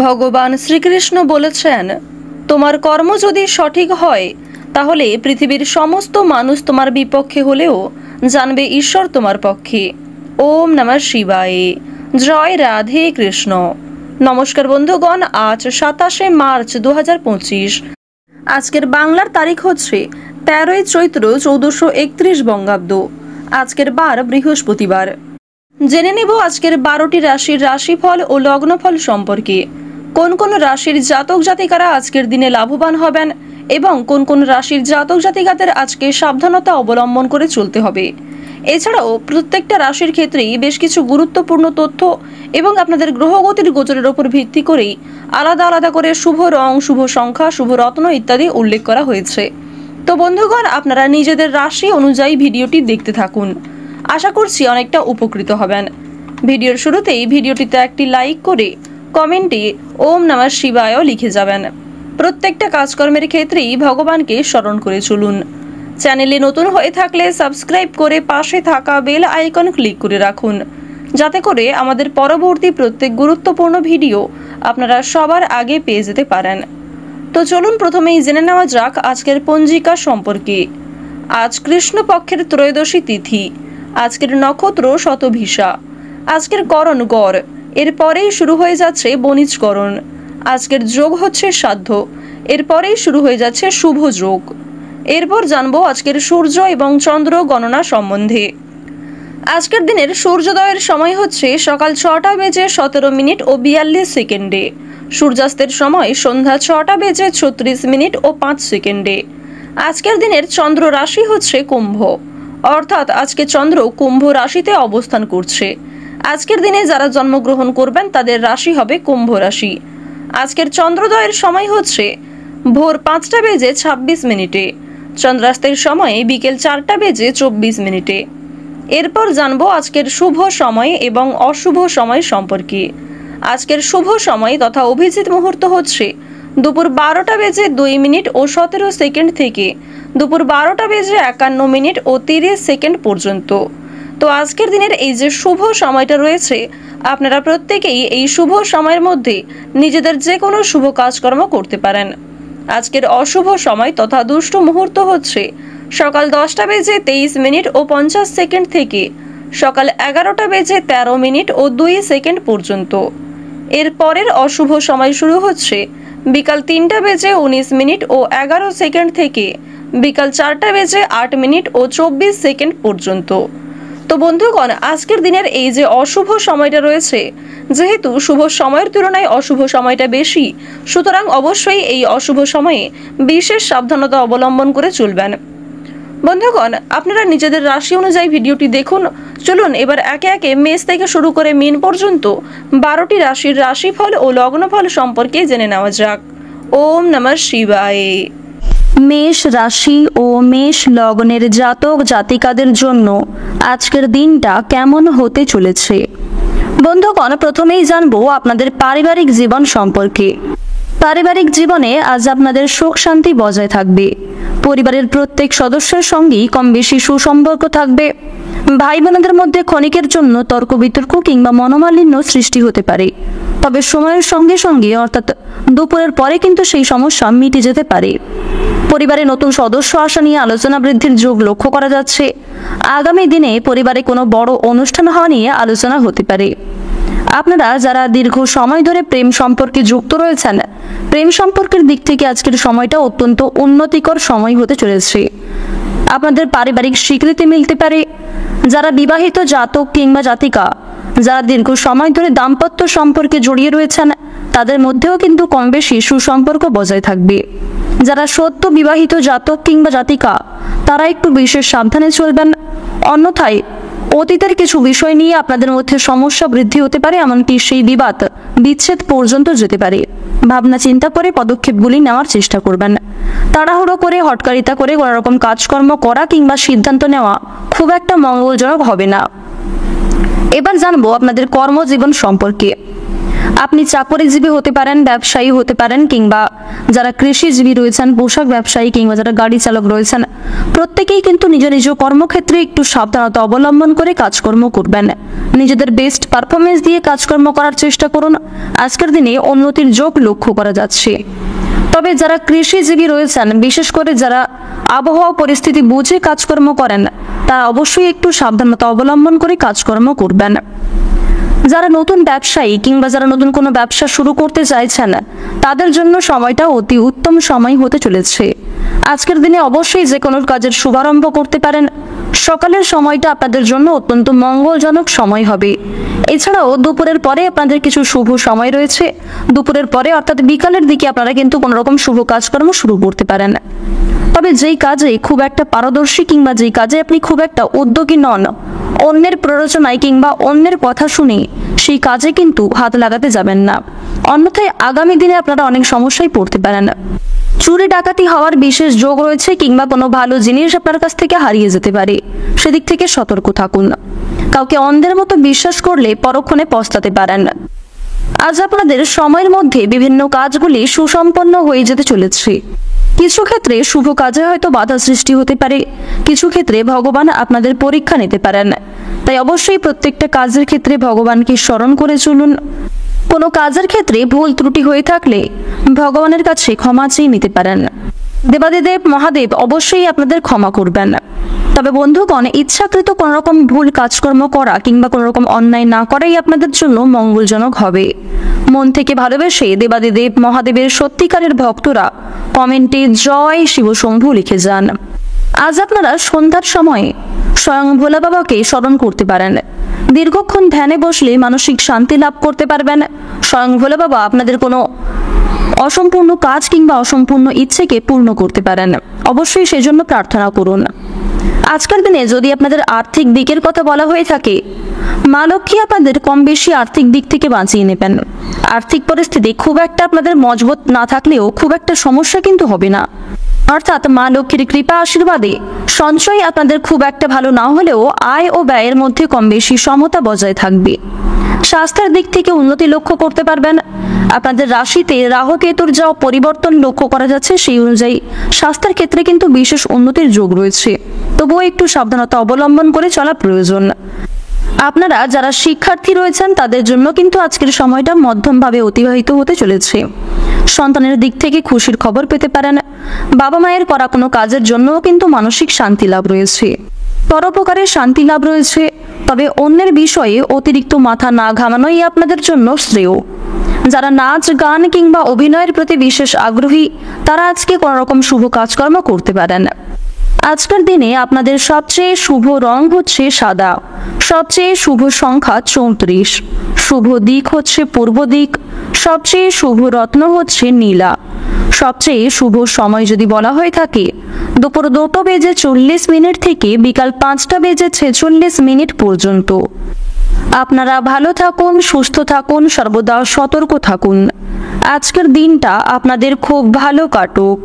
ভগবান শ্রীকৃষ্ণ বলেছেন, তোমার কর্ম যদি সঠিক হয় তাহলে পৃথিবীর সমস্ত মানুষ তোমার বিপক্ষে হলেও জানবে ঈশ্বর তোমার পক্ষে। ওম নমঃ শিবায়। জয় রাধে কৃষ্ণ। নমস্কার বন্ধুগণ, আজ 27শে মার্চ 2025। আজকের বাংলার তারিখ হচ্ছে 13ই চৈত্র 1431 বঙ্গাব্দ। আজকের বার বৃহস্পতিবার। জেনে নেব আজকের 12টি রাশির রাশিফল ও লগ্নফল সম্পর্কে। কোন কোন রাশির জাতক জাতিকারা আজকের দিনে লাভবান হবেন এবং কোন কোন রাশির জাতক জাতিকাদের আজকে সাবধানতা অবলম্বন করে চলতে হবে। এছাড়াও প্রত্যেকটা রাশির ক্ষেত্রেই বেশ কিছু গুরুত্বপূর্ণ তথ্য এবং আপনাদের গ্রহগতির গোচরের উপর ভিত্তি করেই আলাদা আলাদা করে শুভ রং, শুভ সংখ্যা, শুভ রত্ন ইত্যাদি উল্লেখ করা হয়েছে। তো বন্ধুগণ, আপনারা নিজেদের রাশি অনুযায়ী ভিডিওটি দেখতে থাকুন। আশা করছি অনেকটা উপকৃত হবেন। ভিডিওর শুরুতেই ভিডিওটিতে একটি লাইক করে কমেন্টে ওম নমঃ শিবায় লিখে যাবেন। প্রত্যেকটা কাজকর্মের ক্ষেত্রেই ভগবানকে স্মরণ করে চলুন। চ্যানেলে নতুন হয়ে থাকলে সাবস্ক্রাইব করে পাশে থাকা বেল আইকন ক্লিক করে রাখুন, যাতে করে আমাদের পরবর্তী প্রত্যেক গুরুত্বপূর্ণ ভিডিও আপনারা সবার আগে পেয়ে যেতে পারেন। তো চলুন প্রথমেই জেনে নেওয়া যাক আজকের পঞ্জিকা সম্পর্কে। আজ কৃষ্ণপক্ষের ত্রয়োদশী তিথি। আজকের নক্ষত্র শতভিষা। আজকের করণ গড়। এরপরেই শুরু হয়ে যাচ্ছে বণিজকরণ। আজকের যোগ হচ্ছে সাধ্য। এরপরেই শুরু হয়ে যাচ্ছে শুভ যোগ। এরপর জানবো আজকের সূর্য এবং চন্দ্র গণনা সম্বন্ধে। আজকের দিনের সূর্যোদয়ের সময় হচ্ছে সকাল 6:17 ও 42 সেকেন্ডে। সূর্যাস্তের সময় সন্ধ্যা 6:36 ও 5 সেকেন্ডে। আজকের দিনের চন্দ্র রাশি হচ্ছে কুম্ভ, অর্থাৎ আজকে চন্দ্র কুম্ভ রাশিতে অবস্থান করছে। আজকের দিনে যারা জন্মগ্রহণ করবেন তাদের রাশি হবে কুম্ভ রাশি। আজকের চন্দ্রোদয়ের সময় হচ্ছে ভোর 5:26। চন্দ্রাস্তের সময় বিকেল 4:24। এরপর জানবো আজকের শুভ সময় এবং অশুভ সময় সম্পর্কে। আজকের শুভ সময় তথা অভিজিৎ মুহূর্ত হচ্ছে দুপুর 12:02 ও 17 সেকেন্ড থেকে দুপুর 12:51 ও 30 সেকেন্ড পর্যন্ত। তো আজকের দিনের এই যে শুভ সময়টা রয়েছে, আপনারা প্রত্যেকেই এই শুভ সময়ের মধ্যে নিজেদের যে কোনো শুভ কাজকর্ম করতে পারেন। আজকের অশুভ সময় তথা দুষ্ট মুহূর্ত হচ্ছে সকাল 10:23 ও 50 সেকেন্ড থেকে সকাল 11:13 ও 2 সেকেন্ড পর্যন্ত। এর পরের অশুভ সময় শুরু হচ্ছে বিকাল 3:19 ও 11 সেকেন্ড থেকে বিকাল 4:08 ও 24 সেকেন্ড পর্যন্ত। তো বন্ধুগণ, আজকের দিনের এই যে অশুভ সময়টা রয়েছে, যেহেতু শুভ সময়ের তুলনায় অশুভ সময়টা বেশি, সুতরাং অবশ্যই এই অশুভ সময়ে বিশেষ সাবধানতা অবলম্বন করে চলবেন। বন্ধুগণ, আপনারা নিজেদের রাশি অনুযায়ী ভিডিওটি দেখুন। চলুন এবার একে একে মেষ থেকে শুরু করে মীন পর্যন্ত 12টি রাশির রাশিফল ও লগ্নফল সম্পর্কে জেনে নেওয়া যাক। ওম নমঃ শিবায়। মেষ রাশি ও মেষ লগ্নের জাতক জাতিকাদের জন্য আজকের দিনটা কেমন হতে চলেছে। বন্ধুগণ, প্রথমেই জানবো আপনাদের পারিবারিক জীবন সম্পর্কে। পারিবারিক জীবনে আজ আপনাদের সুখ শান্তি বজায় থাকবে। পরিবারের প্রত্যেক সদস্যের সঙ্গেই কম বেশি সুসম্পর্ক থাকবে। ভাই বোনদের মধ্যে ক্ষণিকের জন্য তর্ক বিতর্ক কিংবা মনোমালিন্য সৃষ্টি হতে পারে, তবে সময়ের সঙ্গে সঙ্গে অর্থাৎ দুপুরের পরে কিন্তু সেই সমস্যা মিটে যেতে পারে। পরিবারে নতুন সদস্য আসা নিয়ে আলোচনা বৃদ্ধির যোগ লক্ষ্য করা যাচ্ছে। আগামী দিনে পরিবারে কোনো বড় অনুষ্ঠান হওয়া নিয়ে আলোচনা হতে পারে। আপনারা যারা দীর্ঘ সময় ধরে প্রেম সম্পর্কে যুক্ত রয়েছেন, প্রেম সম্পর্কের দিক থেকে আজকের সময়টা অত্যন্ত উন্নতিকর সময় হতে চলেছে। আপনাদের পারিবারিক স্বীকৃতি মিলতে পারে। যারা বিবাহিত জাতক কিংবা জাতিকা, যারা দীর্ঘ সময় ধরে দাম্পত্য সম্পর্কে জড়িয়ে রয়েছেন, তাদের মধ্যেও কিন্তু কম বেশি সুসম্পর্ক বজায় থাকবে। যারা সদ্য বিবাহিত জাতক কিংবা জাতিকা, তারা একটু বিশেষ সাবধানে চলবেন। অন্যথায় অতীতের কিছু বিষয় নিয়ে আপনাদের মধ্যে সমস্যা বৃদ্ধি হতে পারে, এমনকি সেই বিবাদ বিচ্ছেদ পর্যন্ত যেতে পারে। ভাবনা চিন্তা করে পদক্ষেপগুলি নেওয়ার চেষ্টা করবেন। তাড়াহুড়ো করে হটকারিতা করে কোনো রকম কাজকর্ম করা কিংবা সিদ্ধান্ত নেওয়া খুব একটা মঙ্গলজনক হবে না। এবার জানবো আপনাদের কর্মজীবন সম্পর্কে। আপনি চাকরিজীবী হতে পারেন, ব্যবসায়ী হতে পারেন, কিংবা যারা কৃষিজীবী রয়েছেন, পোশাক ব্যবসায়ী, কিংবা যারা গাড়ি চালক রয়েছেন, প্রত্যেকেই কিন্তু নিজ নিজ কর্মক্ষেত্রে একটু সাবধানতা অবলম্বন করে কাজকর্ম করবেন। নিজেদের বেস্ট পারফরমেন্স দিয়ে কাজকর্ম করার চেষ্টা করুন। আজকের দিনে উন্নতির যোগ লক্ষ্য করা যাচ্ছে। তবে যারা কৃষিজীবী রয়েছেন, বিশেষ করে যারা আবহাওয়া পরিস্থিতি বুঝে কাজকর্ম করেন, তারা অবশ্যই একটু সাবধানতা অবলম্বন করে কাজকর্ম করবেন। যারা নতুন ব্যবসায়ী কিংবা যারা নতুন কোনো ব্যবসা শুরু করতে চাইছেন, তাদের জন্য সময়টা অতি উত্তম সময় হতে চলেছে। আজকের দিনে অবশ্যই যে কোনো কাজের শুভারম্ভ করতে পারেন। সকালের সময়টা আপনাদের জন্য অত্যন্ত মঙ্গলজনক সময় হবে। এছাড়াও দুপুরের পরে আপনাদের কিছু শুভ সময় রয়েছে। দুপুরের পরে অর্থাৎ বিকালের দিকে আপনারা কিন্তু কোনো রকম শুভ কাজকর্ম শুরু করতে পারেন। তবে যেই কাজে খুব একটা পারদর্শী কিংবা যেই কাজে আপনি খুব একটা উদ্যোগী নন, অন্যের প্ররোচনায় কিংবা অন্যের কথা শুনে সেই কাজে কিন্তু হাত লাগাতে যাবেন না, অন্যথায় আগামী দিনে আপনারা অনেক সমস্যায় পড়তে পারেন। চুরি ডাকাতি হওয়ার বিশেষ যোগ রয়েছে, কিংবা কোনো ভালো জিনিস আপনার কাছ থেকে হারিয়ে যেতে পারে। সেদিক থেকে সতর্ক থাকুন। কাউকে অন্ধের মতো বিশ্বাস করলে পরক্ষণে পস্তাতে পারেন। আজ আপনাদের সময়ের মধ্যে বিভিন্ন কাজগুলি সুসম্পন্ন হয়ে যেতে চলেছে। কিছু ক্ষেত্রে শুভ কাজে হয়তো বাধা সৃষ্টি হতে পারে, কিছু ক্ষেত্রে ভগবান আপনাদের পরীক্ষা নিতে পারেন। তাই অবশ্যই প্রত্যেকটা কাজের ক্ষেত্রে ভগবানকে স্মরণ করে চলুন। কোনো কাজের ক্ষেত্রে ভুল ত্রুটি হয়ে থাকলে ভগবানের কাছে ক্ষমা চেয়ে নিতে পারেন। দেবাদিদেব মহাদেব অবশ্যই আপনাদের ক্ষমা করবেন। তবে বন্ধুগণ, ইচ্ছাকৃত কোনো রকম ভুল কাজকর্ম করা কিংবা কোনো রকম অন্যায় না করাই আপনাদের জন্য মঙ্গলজনক হবে। মন থেকে ভালোবেসে দেবাদিদেব মহাদেবের সত্যিকারের ভক্তরা কমেন্টে জয় শিবশম্ভু লিখে যান। আজ আপনারা সন্ধ্যার সময়ে স্বয়ং ভোলা বাবাকে স্মরণ করতে পারেন। দীর্ঘক্ষণ ধ্যানে বসলে মানসিক শান্তি লাভ করতে পারবেন। স্বয়ং ভোলা বাবা আপনাদের কোনো অসম্পূর্ণ কাজ কিংবা অসম্পূর্ণ ইচ্ছেকে পূর্ণ করতে পারেন। অবশ্যই সেজন্য প্রার্থনা করুন। আজকের দিনে যদি আপনাদের আর্থিক দিকের কথা বলা হয়ে থাকে, মা লক্ষ্মী আপনাদের কম বেশি আর্থিক দিক থেকে বাঁচিয়ে নেবেন। আর্থিক পরিস্থিতি খুব একটা আপনাদের মজবুত না থাকলেও খুব একটা সমস্যা কিন্তু হবে না। অর্থাৎ মা লক্ষ্মীর কৃপা আশীর্বাদে সঞ্চয় আপনাদের খুব একটা ভালো না হলেও আয় ও ব্যয়ের মধ্যে কম বেশি সমতা বজায় থাকবে। স্বাস্থ্যের দিক থেকে উন্নতি লক্ষ্য করতে পারবেন। আপনাদের রাশিতে রাহু কেতুর যা পরিবর্তন লক্ষ্য করা যাচ্ছে, সেই অনুযায়ী স্বাস্থ্যের ক্ষেত্রে কিন্তু বিশেষ উন্নতির যোগ রয়েছে। তবুও একটু সাবধানতা অবলম্বন করে চলা প্রয়োজন। আপনারা যারা শিক্ষার্থী রয়েছেন, তাদের জন্য কিন্তু আজকের সময়টা মধ্যমভাবে অতিবাহিত হতে চলেছে। সন্তানের দিক থেকে খুশির খবর পেতে পারেন। বাবা মায়ের করা কোনো কাজের জন্যও কিন্তু মানসিক শান্তি লাভ রয়েছে, পরোপকারের শান্তি লাভ রয়েছে। তবে অন্যের বিষয়ে অতিরিক্ত মাথা না ঘামানোই আপনাদের জন্য শ্রেয়। যারা নাচ গান কিংবা অভিনয়ের প্রতি বিশেষ আগ্রহী, তারা আজকে কোনো রকম শুভ কাজকর্ম করতে পারেন। আজকের দিনে আপনাদের সবচেয়ে শুভ রং হচ্ছে সাদা, সবচেয়ে শুভ সংখ্যা 34, শুভ দিক হচ্ছে পূর্ব দিক, সবচেয়ে শুভ রত্ন হচ্ছে নীলা। সবচেয়ে শুভ সময় যদি বলা হয়ে থাকে, দুপুর 2:40 থেকে বিকাল 5:46 পর্যন্ত। আপনারা ভালো থাকুন, সুস্থ থাকুন, সর্বদা সতর্ক থাকুন। আজকের দিনটা আপনাদের খুব ভালো কাটুক।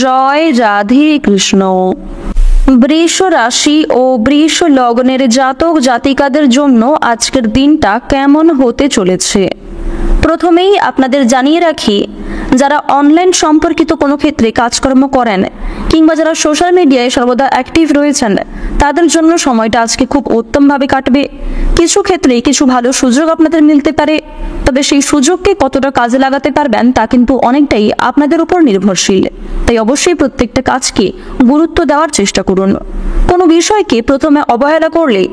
জয় রাধে কৃষ্ণ। বৃষ রাশি ও বৃষ লগ্নের জাতক জাতিকাদের জন্য আজকের দিনটা কেমন হতে চলেছে? প্রথমেই আপনাদের জানিয়ে রাখি, যারা অনলাইন সম্পর্কিত কোনো ক্ষেত্রে কাজকর্ম করেন কিংবা যারা সোশ্যাল মিডিয়ায় সর্বদা অ্যাক্টিভ রয়েছেন, তাদের জন্য সময়টা আজকে খুব উত্তমভাবে কাটবে। কিছু ক্ষেত্রে কিছু ভালো সুযোগ আপনাদের মিলতে পারে, তবে সেই সুযোগকে কতটা কাজে লাগাতে পারবেন তা কিন্তু অনেকটাই আপনাদের উপর নির্ভরশীল। তাই অবশ্যই প্রত্যেকটা কাজকে গুরুত্ব দেওয়ার চেষ্টা করুন। কোনো বিষয়কে প্রথমে অবহেলা করলে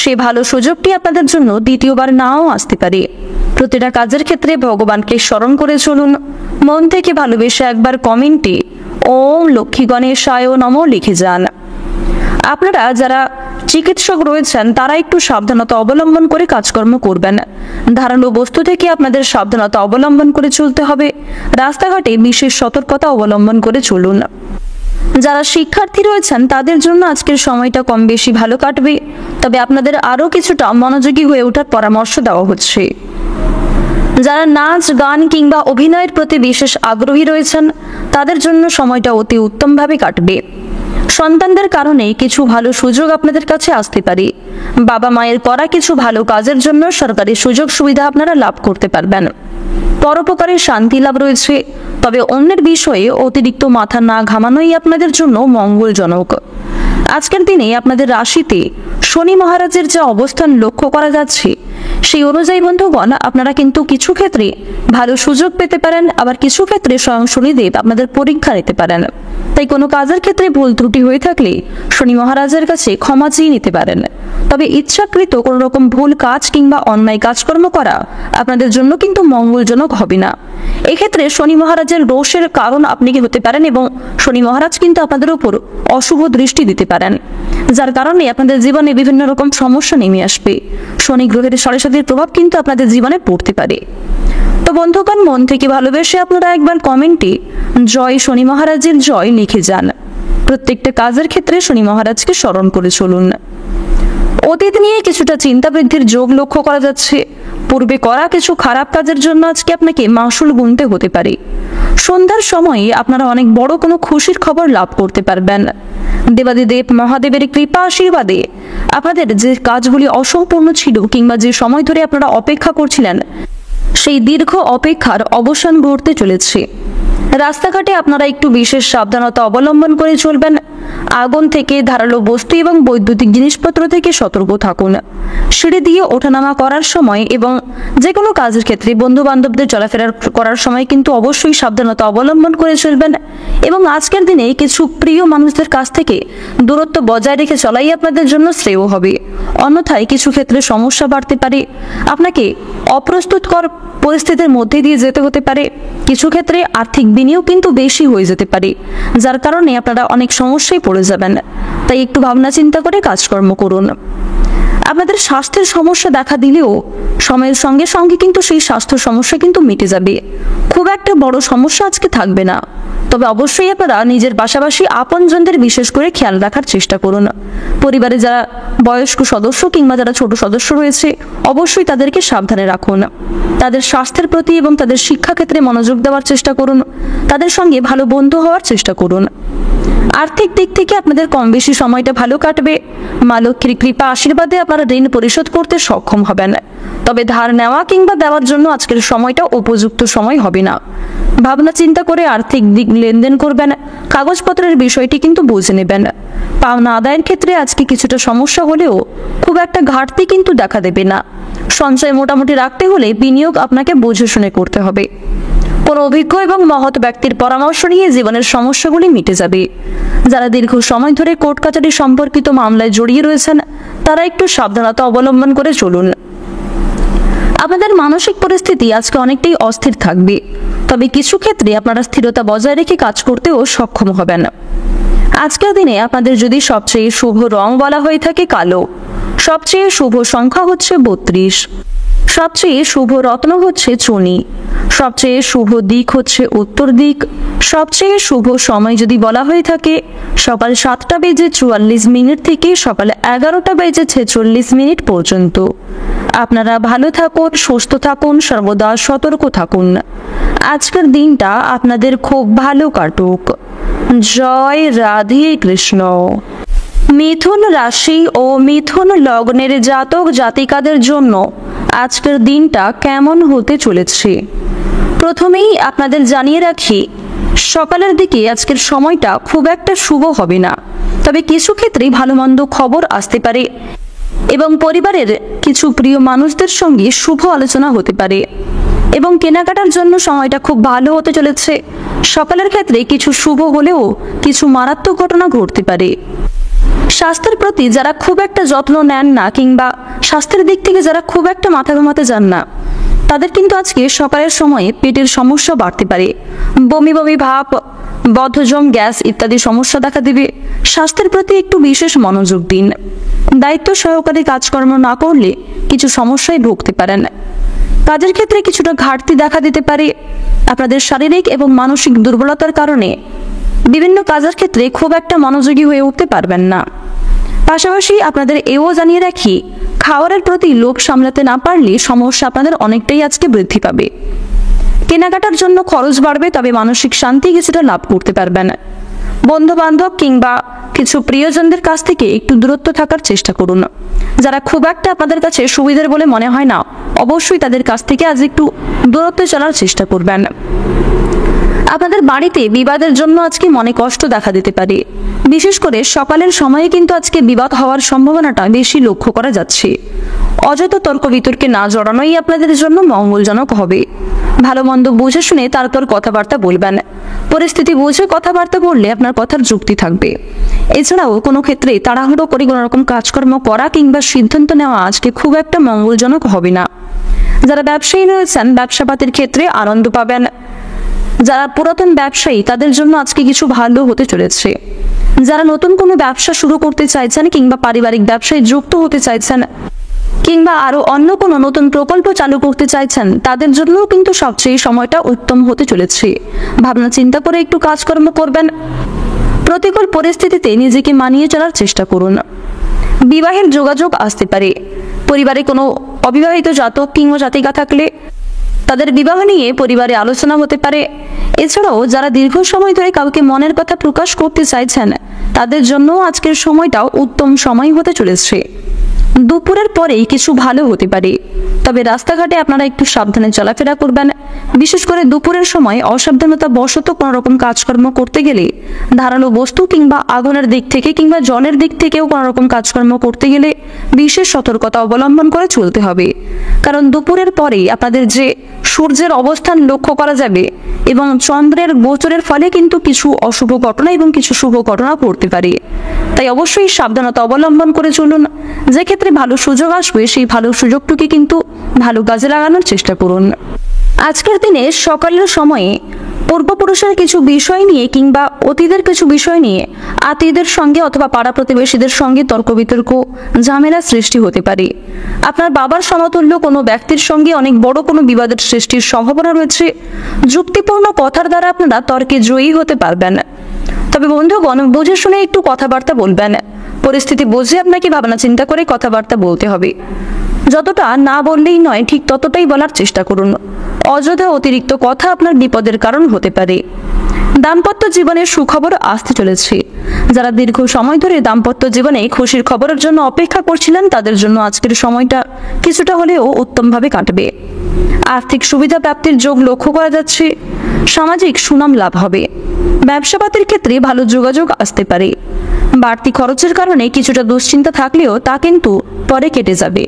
সে ভালো সুযোগটি আপনাদের জন্য দ্বিতীয়বার নাও আসতে পারে। প্রতিটা কাজের ক্ষেত্রে ভগবানকে স্মরণ করে চলুন। মন থেকে ভালোবেসে একবার কমেন্টে ওম লক্ষ্মী গণেশায় নমঃ লিখে যান। আপনারা যারা চিকিৎসক রয়েছেন, তারা একটু সাবধানতা অবলম্বন করে কাজকর্ম করবেন। ধারালো বস্তু থেকে আপনাদের সাবধানতা অবলম্বন করে চলতে হবে। রাস্তাঘাটে বিশেষ সতর্কতা অবলম্বন করে চলুন। যারা শিক্ষার্থী রয়েছেন, তাদের জন্য আজকের সময়টা কম বেশি ভালো কাটবে, তবে আপনাদের আরও কিছুটা মনোযোগী হয়ে ওঠার পরামর্শ দেওয়া হচ্ছে। যারা নাচ গান কিংবা অভিনয়ের প্রতি বিশেষ আগ্রহী রয়েছেন, তাদের জন্য সময়টা অতি উত্তমভাবে কাটবে। সন্তানদের কারণে কিছু ভালো সুযোগ আপনাদের কাছে আসতে পারে। বাবা মায়ের করা কিছু ভালো কাজের জন্য সরকারি সুযোগ সুবিধা আপনারা লাভ করতে পারবেন। পরোপকারের শান্তি লাভ রয়েছে, তবে অন্যের বিষয়ে অতিরিক্ত মাথা না ঘামানোই আপনাদের জন্য মঙ্গলজনক। আজকের দিনে আপনাদের রাশিতে শনি মহারাজের যা অবস্থান লক্ষ্য করা যাচ্ছে, সেই অনুযায়ী বন্ধুগণ আপনারা কিন্তু কিছু ক্ষেত্রে ভালো সুযোগ পেতে পারেন, আবার কিছু ক্ষেত্রে স্বয়ং শনিদেব আপনাদের পরীক্ষা নিতে পারেন। তাই কোনো কাজের ক্ষেত্রে ভুল ত্রুটি হয়ে থাকলে শনি মহারাজের কাছে ক্ষমা চেয়ে নিতে পারেন। তবে ইচ্ছাকৃত কোনো রকম ভুল কাজ কিংবা অন্যায় কাজকর্ম করা আপনাদের জন্য কিন্তু মঙ্গলজনক হবে না। এক্ষেত্রে শনি মহারাজের দোষের কারণ আপনি কি হতে পারেন, এবং শনি মহারাজ কিন্তু আপনাদের উপর অশুভ দৃষ্টি দিতে পারেন, যার কারণে আপনাদের জীবনে বিভিন্ন রকম সমস্যা নেমে আসবে। শনি গ্রহের সরাসরি প্রভাব কিন্তু আপনাদের জীবনে পড়তে পারে। তো বন্ধুগণ, মন থেকে ভালোবেসে আপনারা একবার কমেন্টে জয় শনি মহারাজের জয় লিখে যান। প্রত্যেকটা কাজের ক্ষেত্রে শনি মহারাজকে স্মরণ করে চলুন। অতীত নিয়ে কিছুটা চিন্তা বৃদ্ধির যোগ লক্ষ্য করা যাচ্ছে। পূর্বে করা কিছু খারাপ কাজের জন্য আজকে আপনাকে মাসুল গুনতে হতে পারে। সন্ধ্যার সময়ে আপনারা অনেক বড় কোনো খুশির খবর লাভ করতে পারবেন। দেবাদিদেব মহাদেবের কৃপা আশীর্বাদে আপনাদের যে কাজগুলি অসম্পূর্ণ ছিল কিংবা যে সময় ধরে আপনারা অপেক্ষা করছিলেন, সেই দীর্ঘ অপেক্ষার অবসান ঘটতে চলেছে। রাস্তাঘাটে আপনারা একটু বিশেষ সাবধানতা অবলম্বন করে চলবেন। আগুন থেকে, ধারালো বস্তু এবং বৈদ্যুতিক জিনিসপত্র থেকে সতর্ক থাকুন। সিঁড়ি দিয়ে ওঠানামা করার সময় এবং যে কোনো কাজের ক্ষেত্রে বন্ধু বান্ধবদের চলাফেরা করার সময় কিন্তু অবশ্যই সাবধানতা অবলম্বন করে চলবেন। এবং আজকের দিনে কিছু প্রিয় মানুষদের কাছ থেকে দূরত্ব বজায় রেখে চলাই আপনাদের জন্য শ্রেয় হবে। অন্যথায় কিছু ক্ষেত্রে সমস্যা বাড়তে পারে, আপনাকে অপ্রস্তুতকর পরিস্থিতির মধ্যে দিয়ে যেতে হতে পারে। কিছু ক্ষেত্রে আর্থিক বিনিয়োগ কিন্তু বেশি হয়ে যেতে পারে, যার কারণে আপনারা অনেক সমস্যায় পড়ে যাবেন। তাই একটু ভাবনা চিন্তা করে কাজকর্ম করুন। আপনাদের স্বাস্থ্যের সমস্যা দেখা দিলেও সময়ের সঙ্গে সঙ্গে কিন্তু সেই স্বাস্থ্য সমস্যা কিন্তু মিটে যাবে। খুব একটা বড় সমস্যা আজকে থাকবে না। তবে অবশ্যই আপনারা নিজের পাশাপাশি আপনজনদের বিশেষ করে খেয়াল রাখার চেষ্টা করুন। পরিবারে যারা বয়স্ক সদস্য কিংবা যারা ছোট সদস্য রয়েছে, অবশ্যই তাদেরকে সাবধানে রাখুন। তাদের স্বাস্থ্যের প্রতি এবং তাদের শিক্ষাক্ষেত্রে মনোযোগ দেওয়ার চেষ্টা করুন। তাদের সঙ্গে ভালো বন্ধু হওয়ার চেষ্টা করুন। আর্থিক দিক থেকে আপনাদের কম বেশি সময়টা ভালো কাটবে। মা লক্ষ্মীর কৃপা আশীর্বাদে আপনারা ঋণ পরিশোধ করতে সক্ষম হবেন। তবে ধার নেওয়া কিংবা দেওয়ার জন্য আজকের সময়টা উপযুক্ত সময় হবে না। ভাবনা চিন্তা করে আর্থিক দিক লেনদেন করবেন। কাগজপত্রের বিষয়টি কিন্তু বুঝে নেবেন। পাওনা আদায়ের ক্ষেত্রে আজকে কিছুটা সমস্যা হলেও খুব একটা ঘাটতি কিন্তু দেখা দেবে না। সঞ্চয় মোটামুটি রাখতে হলে বিনিয়োগ আপনাকে বুঝে শুনে করতে হবে। কোনো অভিজ্ঞ এবং মহৎ ব্যক্তির পরামর্শ নিয়ে জীবনের সমস্যাগুলি মিটে যাবে। যারা দীর্ঘ সময় ধরে কোর্ট কাচারি সম্পর্কিত মামলায় জড়িয়ে রয়েছেন, তারা একটু সাবধানতা অবলম্বন করে চলুন। আপনাদের মানসিক পরিস্থিতি আজকে অনেকটাই অস্থির থাকবে, তবে কিছু ক্ষেত্রে আপনারা স্থিরতা বজায় রেখে কাজ করতেও সক্ষম হবেন। আজকের দিনে আপনাদের যদি সবচেয়ে শুভ রং বলা হয়ে থাকে কালো, সবচেয়ে শুভ সংখ্যা হচ্ছে 32, সবচেয়ে শুভ রত্ন হচ্ছে চুনি, সবচেয়ে শুভ দিক হচ্ছে উত্তর দিক, সবচেয়ে শুভ সময় যদি বলা হয়ে থাকে সকাল 7:44 থেকে সকাল 11:46 পর্যন্ত। আপনারা ভালো থাকুন, সুস্থ থাকুন, সর্বদা সতর্ক থাকুন। আজকের দিনটা আপনাদের খুব ভালো কাটুক। জয় রাধে কৃষ্ণ। মিথুন রাশি ও মিথুন লগ্নের জাতক জাতিকাদের জন্য আজকের দিনটা কেমন হতে চলেছে? প্রথমেই আপনাদের জানিয়ে রাখি, সকালের দিকে আজকের সময়টা খুব একটা শুভ হবে না। তবে কিছু ক্ষেত্রে ভালো মন্দ খবর আসতে পারে এবং পরিবারের কিছু প্রিয় মানুষদের সঙ্গে শুভ আলোচনা হতে পারে এবং কেনাকাটার জন্য সময়টা খুব ভালো হতে চলেছে। সকালের ক্ষেত্রে কিছু শুভ হলেও কিছু মারাত্মক ঘটনা ঘটতে পারে। স্বাস্থ্যের প্রতি যারা খুব একটা যত্ন নেন না কিংবা স্বাস্থ্যের দিক থেকে যারা খুব একটা মাথা ঘামাতে যান না, তাদের কিন্তু আজকে সকালের সময়ে পেটের সমস্যা বাড়তে পারে। বমি বমি ভাব, বদহজম, গ্যাস ইত্যাদি সমস্যা দেখা দেবে। স্বাস্থ্যের প্রতি একটু বিশেষ মনোযোগ দিন। দায়িত্ব সহকারে কাজকর্ম না করলে কিছু সমস্যায় ভুগতে পারেন। কাজের ক্ষেত্রে কিছুটা ঘাটতি দেখা দিতে পারে। আপনাদের শারীরিক এবং মানসিক দুর্বলতার কারণে বিভিন্ন কাজের ক্ষেত্রে খুব একটা মনোযোগী হয়ে উঠতে পারবেন না। পাশাপাশি আপনাদের এও জানিয়ে রাখি, খাবারের প্রতি লোভ সামলাতে না পারলে সমস্যা আপনাদের অনেকটাই আজকে বৃদ্ধি পাবে। কেনাকাটার জন্য খরচ বাড়বে, তবে মানসিক শান্তি কিছুটা লাভ করতে পারবেন। বন্ধু বান্ধব কিংবা কিছু প্রিয়জনদের কাছ থেকে একটু দূরত্ব থাকার চেষ্টা করুন। যারা খুব একটা আপনাদের কাছে সুবিধার বলে মনে হয় না, অবশ্যই তাদের কাছ থেকে আজ একটু দূরত্বে চলার চেষ্টা করবেন। আপনাদের বাড়িতে বিবাদের জন্য আজকে মনে কষ্ট দেখা দিতে পারে। বিশেষ করে সকালের সময়ে কিন্তু আজকে বিবাদ হওয়ার সম্ভাবনাটা বেশি লক্ষ্য করা যাচ্ছে। অযথা তর্ক বিতর্কে না জড়ানোই আপনাদের জন্য মঙ্গলজনক হবে। ভালো মন্দ বুঝে শুনে তারপর কথাবার্তা বলবেন। পরিস্থিতি বুঝে কথাবার্তা বললে আপনার কথার যুক্তি থাকবে। এছাড়াও কোনো ক্ষেত্রে তাড়াহুড়ো করে কোনো রকম কাজকর্ম করা কিংবা সিদ্ধান্ত নেওয়া আজকে খুব একটা মঙ্গলজনক হবে না। যারা ব্যবসায়ী রয়েছেন, ব্যবসাপাতির ক্ষেত্রে আনন্দ পাবেন। যারা পুরাতন ব্যবসায়ী, তাদের জন্য আজকে কিছু ভালো হতে চলেছে। যারা নতুন কোনো ব্যবসা শুরু করতে চাইছেন কিংবা পারিবারিক ব্যবসায় যুক্ত হতে চাইছেন কিংবা আরো অন্য কোনো নতুন প্রকল্প চালু করতে চাইছেন, তাদের জন্যও কিন্তু সবচেয়ে সময়টা উত্তম হতে চলেছে। ভাবনা চিন্তা করে একটু কাজকর্ম করবেন। প্রতিকূল পরিস্থিতিতে নিজেকে মানিয়ে চলার চেষ্টা করুন। বিবাহের যোগাযোগ আসতে পারে। পরিবারে কোনো অবিবাহিত জাতক কিংবা জাতিকা থাকলে তাদের বিবাহ নিয়ে পরিবারে আলোচনা হতে পারে। এছাড়াও যারা দীর্ঘ সময় ধরে কাউকে মনের কথা প্রকাশ করতে চাইছেন, তাদের জন্য আজকের সময়টাও উত্তম সময় হতে চলেছে। দুপুরের পরেই কিছু ভালো হতে পারে, তবে রাস্তাঘাটে আপনারা একটু সাবধানে চলাফেরা করবেন। বিশেষ করে দুপুরের সময় অসাবধানতা বশত কোনো রকম কাজকর্ম করতে গেলে, ধারালো বস্তু কিংবা আগুনের দিক থেকে কিংবা জলের দিক থেকেও কোনো রকম কাজকর্ম করতে গেলে বিশেষ সতর্কতা অবলম্বন করে চলতে হবে। কারণ দুপুরের পরেই আপনাদের যে সূর্যের অবস্থান লক্ষ্য করা যাবে এবং চন্দ্রের গোচরের ফলে কিন্তু কিছু অশুভ ঘটনা এবং কিছু শুভ ঘটনা ঘটতে পারে। তাই অবশ্যই সাবধানতা অবলম্বন করে চলুন। যে ক্ষেত্রে ভালো সুযোগ আসবে, সেই ভালো সুযোগটুকে কিন্তু ভালো কাজে লাগানোর চেষ্টা করুন। আজকের দিনে সকালের সময়ে পূর্বপুরুষের কিছু বিষয় নিয়ে কিংবা অতীতের কিছু বিষয় নিয়ে আত্মীয়দের সঙ্গে অথবা পাড়া প্রতিবেশীদের সঙ্গে তর্ক বিতর্ক, ঝামেলা সৃষ্টি হতে পারে। আপনার বাবার সমতুল্য কোনো ব্যক্তির সঙ্গে অনেক বড় কোনো বিবাদের সৃষ্টির সম্ভাবনা রয়েছে। যুক্তিপূর্ণ কথার দ্বারা আপনারা তর্কে জয়ী হতে পারবেন। তবে বন্ধুগণ, বুঝে শুনে একটু কথাবার্তা বলবেন। পরিস্থিতি বুঝে আপনাকে ভাবনা চিন্তা করে কথাবার্তা বলতে হবে। যতটা না বললেই নয়, ঠিক ততটাই বলার চেষ্টা করুন। অযথা অতিরিক্ত কথা আপনার বিপদের কারণ হতে পারে। দাম্পত্য জীবনের সুখবর আসতে চলেছে। যারা দীর্ঘ সময় ধরে দাম্পত্য জীবনে খুশির খবরের জন্য অপেক্ষা করছিলেন, তাদের জন্য আজকের সময়টা কিছুটা হলেও উত্তমভাবে কাটবে। আর্থিক সুবিধা প্রাপ্তির যোগ লক্ষ্য করা যাচ্ছে। সামাজিক সুনাম লাভ হবে। ব্যবসাপাতির ক্ষেত্রে ভালো যোগাযোগ আসতে পারে। বাড়তি খরচের কারণে কিছুটা দুশ্চিন্তা থাকলেও তা কিন্তু পরে কেটে যাবে।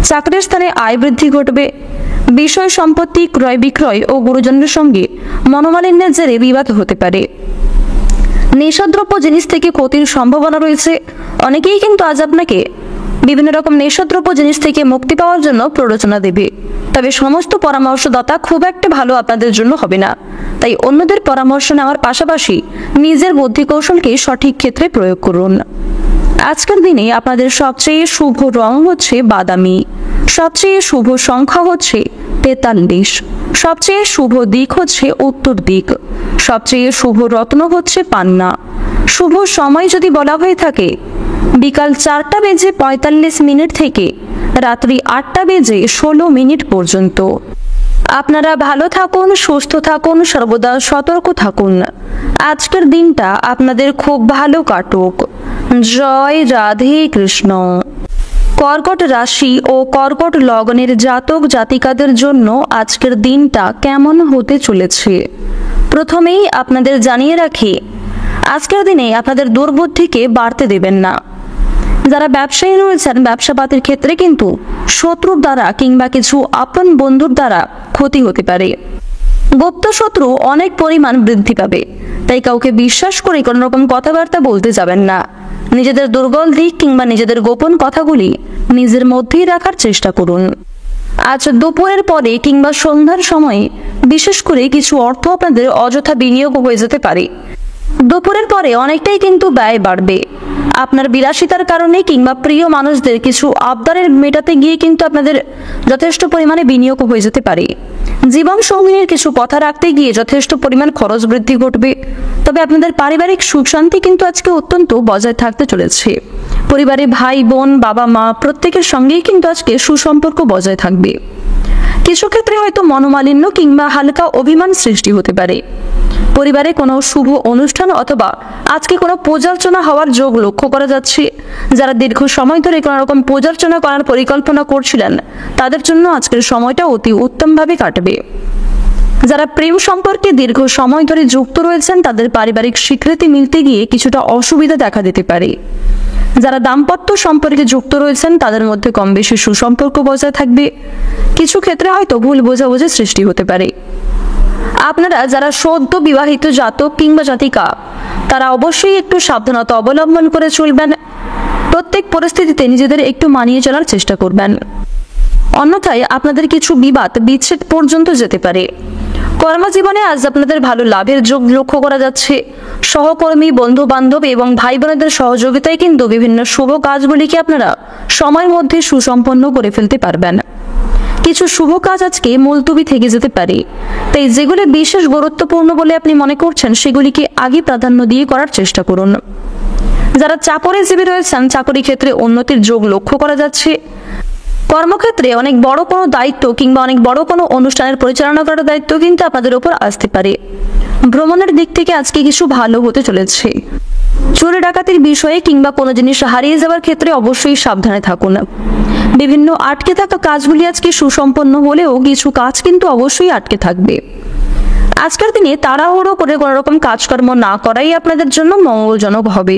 চাকরির স্থানে আয় বৃদ্ধি ঘটবে। বিষয় সম্পত্তি ক্রয় বিক্রয় ও গুরুজনদের সঙ্গে মনোমালিন্যের জেরে বিবাদ হতে পারে। নেশাদ্রব্য জিনিস থেকে ক্ষতির সম্ভাবনা রয়েছে। অনেকেই কিন্তু আজ আপনাকে বিভিন্ন রকম নেশাদ্রব্য জিনিস থেকে মুক্তি পাওয়ার জন্য প্ররোচনা দেবে। তবে সমস্ত পরামর্শদাতা খুব একটা ভালো আপনাদের জন্য হবে না। তাই অন্যদের পরামর্শ নেওয়ার পাশাপাশি নিজের বুদ্ধি কৌশলকে সঠিক ক্ষেত্রে প্রয়োগ করুন। আজকের দিনে আপনাদের সবচেয়ে শুভ রং হচ্ছে বাদামি। সবচেয়ে শুভ সংখ্যা হচ্ছে 43। সবচেয়ে শুভ দিক হচ্ছে উত্তর দিক। সবচেয়ে শুভ রত্ন হচ্ছে পান্না। শুভ সময় যদি বলা হয়ে থাকে, বিকাল 4:45 থেকে রাত্রি 8:16 পর্যন্ত। আপনারা ভালো থাকুন, সুস্থ থাকুন, সর্বদা সতর্ক থাকুন। আজকের দিনটা আপনাদের খুব ভালো কাটুক। জয় রাধে কৃষ্ণ। কর্কট রাশি ও কর্কট লগ্নের জাতক জাতিকাদের জন্য আজকের দিনটা কেমন হতে চলেছে, প্রথমেই আপনাদের জানিয়ে রাখি, আজকের দিনে আপনাদের দুর্বুদ্ধিকে বাড়তে দেবেন না। যারা ব্যবসায়ী রয়েছেন, ব্যবসাপাতির ক্ষেত্রে কিন্তু শত্রুর দ্বারা কিংবা কিছু আপন বন্ধুর দ্বারা ক্ষতি হতে পারে। গুপ্ত শত্রু অনেক পরিমাণ বৃদ্ধি পাবে। তাই কাউকে বিশ্বাস করে কোনো রকম কথাবার্তা বলতে যাবেন না। নিজেদের দুর্বল দিক কিংবা নিজেদের গোপন কথাগুলি নিজের মধ্যেই রাখার চেষ্টা করুন। আজ দুপুরের পরে কিংবা সন্ধ্যার সময়ে বিশেষ করে কিছু অর্থ আপনাদের অযথা বিনিয়োগ হয়ে যেতে পারে। দুপুরের পরে অনেকটাই কিন্তু ব্যয় বাড়বে। আপনার বিলাসিতার কারণে কিংবা প্রিয় মানুষদের কিছু আবদারের মেটাতে গিয়ে কিন্তু আপনাদের যথেষ্ট পরিমাণে বিনিয়োগ হয়ে যেতে পারে। জীবন সঙ্গিনীর কিছু কথা রাখতে গিয়ে যথেষ্ট পরিমাণ খরচ বৃদ্ধি ঘটবে। তবে আপনাদের পারিবারিক সুখ শান্তি কিন্তু আজকে অত্যন্ত বজায় থাকতে চলেছে। পরিবারে ভাই বোন, বাবা মা প্রত্যেকের সঙ্গেই কিন্তু আজকে সুসম্পর্ক বজায় থাকবে। কিছু ক্ষেত্রে হয়তো মনোমালিন্য কিংবা হালকা অভিমান সৃষ্টি হতে পারে। পরিবারে কোনো শুভ অনুষ্ঠান অথবা আজকে কোনো পূজার্চনা হওয়ার যোগ লক্ষ্য করা যাচ্ছে। যারা দীর্ঘ সময় ধরে কোনো রকম পূজার্চনা করার পরিকল্পনা করছিলেন তাদের জন্য আজকের সময়টা অতি উত্তমভাবে কাটবে। যারা প্রেম সম্পর্কে দীর্ঘ সময় ধরে যুক্ত রয়েছেন তাদের পারিবারিক স্বীকৃতি মিলতে গিয়ে কিছুটা অসুবিধা দেখা দিতে পারে। যারা দাম্পত্য সম্পর্কে যুক্ত রয়েছেন তাদের মধ্যে কম বেশি সুসম্পর্ক বজায় থাকবে। কিছু ক্ষেত্রে হয়তো ভুল বোঝাবুঝির সৃষ্টি হতে পারে। আপনারা যারা সদ্য বিবাহিত জাতক কিংবা জাতিকা তারা অবশ্যই একটু সাবধানতা অবলম্বন করে চলবেন। প্রত্যেক পরিস্থিতিতে নিজেদের একটু মানিয়ে চলার চেষ্টা করবেন, অন্যথায় আপনাদের কিছু বিবাদ বিচ্ছেদ পর্যন্ত যেতে পারে। কর্মজীবনে আজ আপনাদের ভালো লাভের যোগ লক্ষ্য করা যাচ্ছে। সহকর্মী, বন্ধু বান্ধব এবং ভাই বোনেদের সহযোগিতায় কিন্তু বিভিন্ন শুভ কাজগুলিকে আপনারা সময়ের মধ্যে সুসম্পন্ন করে ফেলতে পারবেন। কিছু শুভ কাজ আজকে মুলতবি থেকে যেতে পারে, তাই যেগুলি বিশেষ গুরুত্বপূর্ণ বলে আপনি মনে করছেন সেগুলিকে আগে প্রাধান্য দিয়ে করার চেষ্টা করুন। যারা চাকরিজীবী রয়েছেন চাকরি ক্ষেত্রে উন্নতির যোগ লক্ষ্য করা যাচ্ছে। কর্মক্ষেত্রে অনেক বড় কোনো দায়িত্ব কিংবা অনেক বড় কোনো অনুষ্ঠানের পরিচালনা করার দায়িত্ব কিন্তু আপনাদের উপর আসতে পারে। ভ্রমণের দিক থেকে আজকে কিছু ভালো হতে চলেছে। চুরি ডাকাতির বিষয়ে কিংবা কোনো জিনিস হারিয়ে যাওয়ার ক্ষেত্রে অবশ্যই সাবধানে থাকুন। বিভিন্ন আটকে থাকা কাজগুলি আজকে সুসম্পন্ন হলেও কিছু কাজ কিন্তু অবশ্যই আটকে থাকবে। আজকের দিনে তাড়াহুড়ো করে কোনো রকম কাজকর্ম না করাই আপনাদের জন্য মঙ্গলজনক হবে।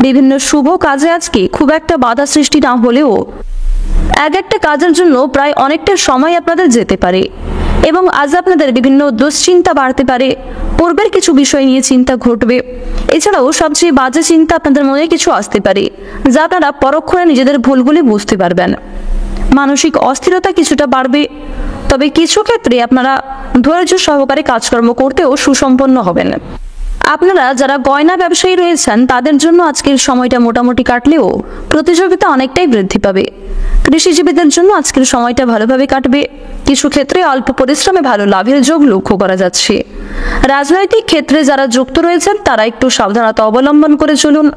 বিভিন্ন শুভ কাজে আজকে খুব একটা বাধা সৃষ্টি না হলেও এক একটা কাজের জন্য প্রায় অনেকটা সময় আপনাদের যেতে পারে এবং আজ আপনাদের বিভিন্ন দুশ্চিন্তা বাড়তে পারে। পূর্বের কিছু বিষয় নিয়ে চিন্তা ঘটবে। এছাড়াও সবচেয়ে বাজে চিন্তা আপনাদের মনে কিছু আসতে পারে যা আপনারা পরক্ষণে নিজেদের ভুলগুলি বুঝতে পারবেন। মানসিক অস্থিরতা কিছুটা বাড়বে, তবে কিছু ক্ষেত্রে আপনারা ধৈর্য সহকারে কাজকর্ম করতেও সুসম্পন্ন হবেন। আপনারা যারা গয়না ব্যবসায়ী রয়েছেন তাদের জন্য আজকের সময়টা মোটামুটি কাটলেও প্রতিযোগিতা অনেকটাই বৃদ্ধি পাবে। কৃষিজীবীদের জন্য আজকের সময়টা ভালোভাবে কাটবে। কিছু ক্ষেত্রে অল্প পরিশ্রমে ভালো লাভের যোগ লক্ষ্য করা যাচ্ছে। রাজনৈতিক ক্ষেত্রে যারা যুক্ত রয়েছেন তারা একটু সাবধানতা অবলম্বন করে চলুন।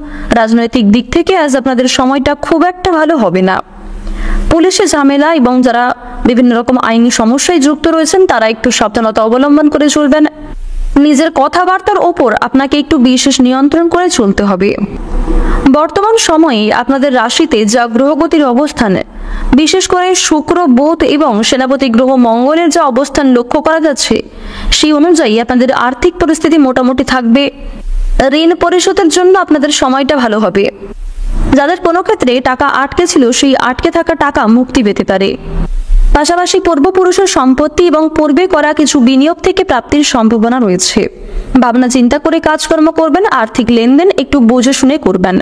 রাজনৈতিক দিক থেকে আজ আপনাদের সময়টা খুব একটা ভালো হবে না। পুলিশে ঝামেলা এবং যারা বিভিন্ন রকম আইনি সমস্যায় যুক্ত রয়েছেন তারা একটু সাবধানতা অবলম্বন করে চলবেন। নিজের কথাবার্তার ওপর আপনাকে একটু বিশেষ নিয়ন্ত্রণ করে চলতে হবে। বর্তমান সময়ে আপনাদের রাশিতে যা গ্রহগতির অবস্থান, বিশেষ করে শুক্র, বুধ এবং সেনাপতি গ্রহ মঙ্গলের যা অবস্থান লক্ষ্য করা যাচ্ছে সেই অনুযায়ী আপনাদের আর্থিক পরিস্থিতি মোটামুটি থাকবে। ঋণ পরিশোধের জন্য আপনাদের সময়টা ভালো হবে। যাদের কোনো ক্ষেত্রে টাকা আটকে ছিল সেই আটকে থাকা টাকা মুক্তি পেতে পারে। পাশাপাশি পূর্বপুরুষের সম্পত্তি এবং পূর্বে করা কিছু বিনিয়োগ থেকে প্রাপ্তির সম্ভাবনা রয়েছে। ভাবনা চিন্তা করে কাজকর্ম করবেন। আর্থিক লেনদেন একটু বুঝে শুনে করবেন।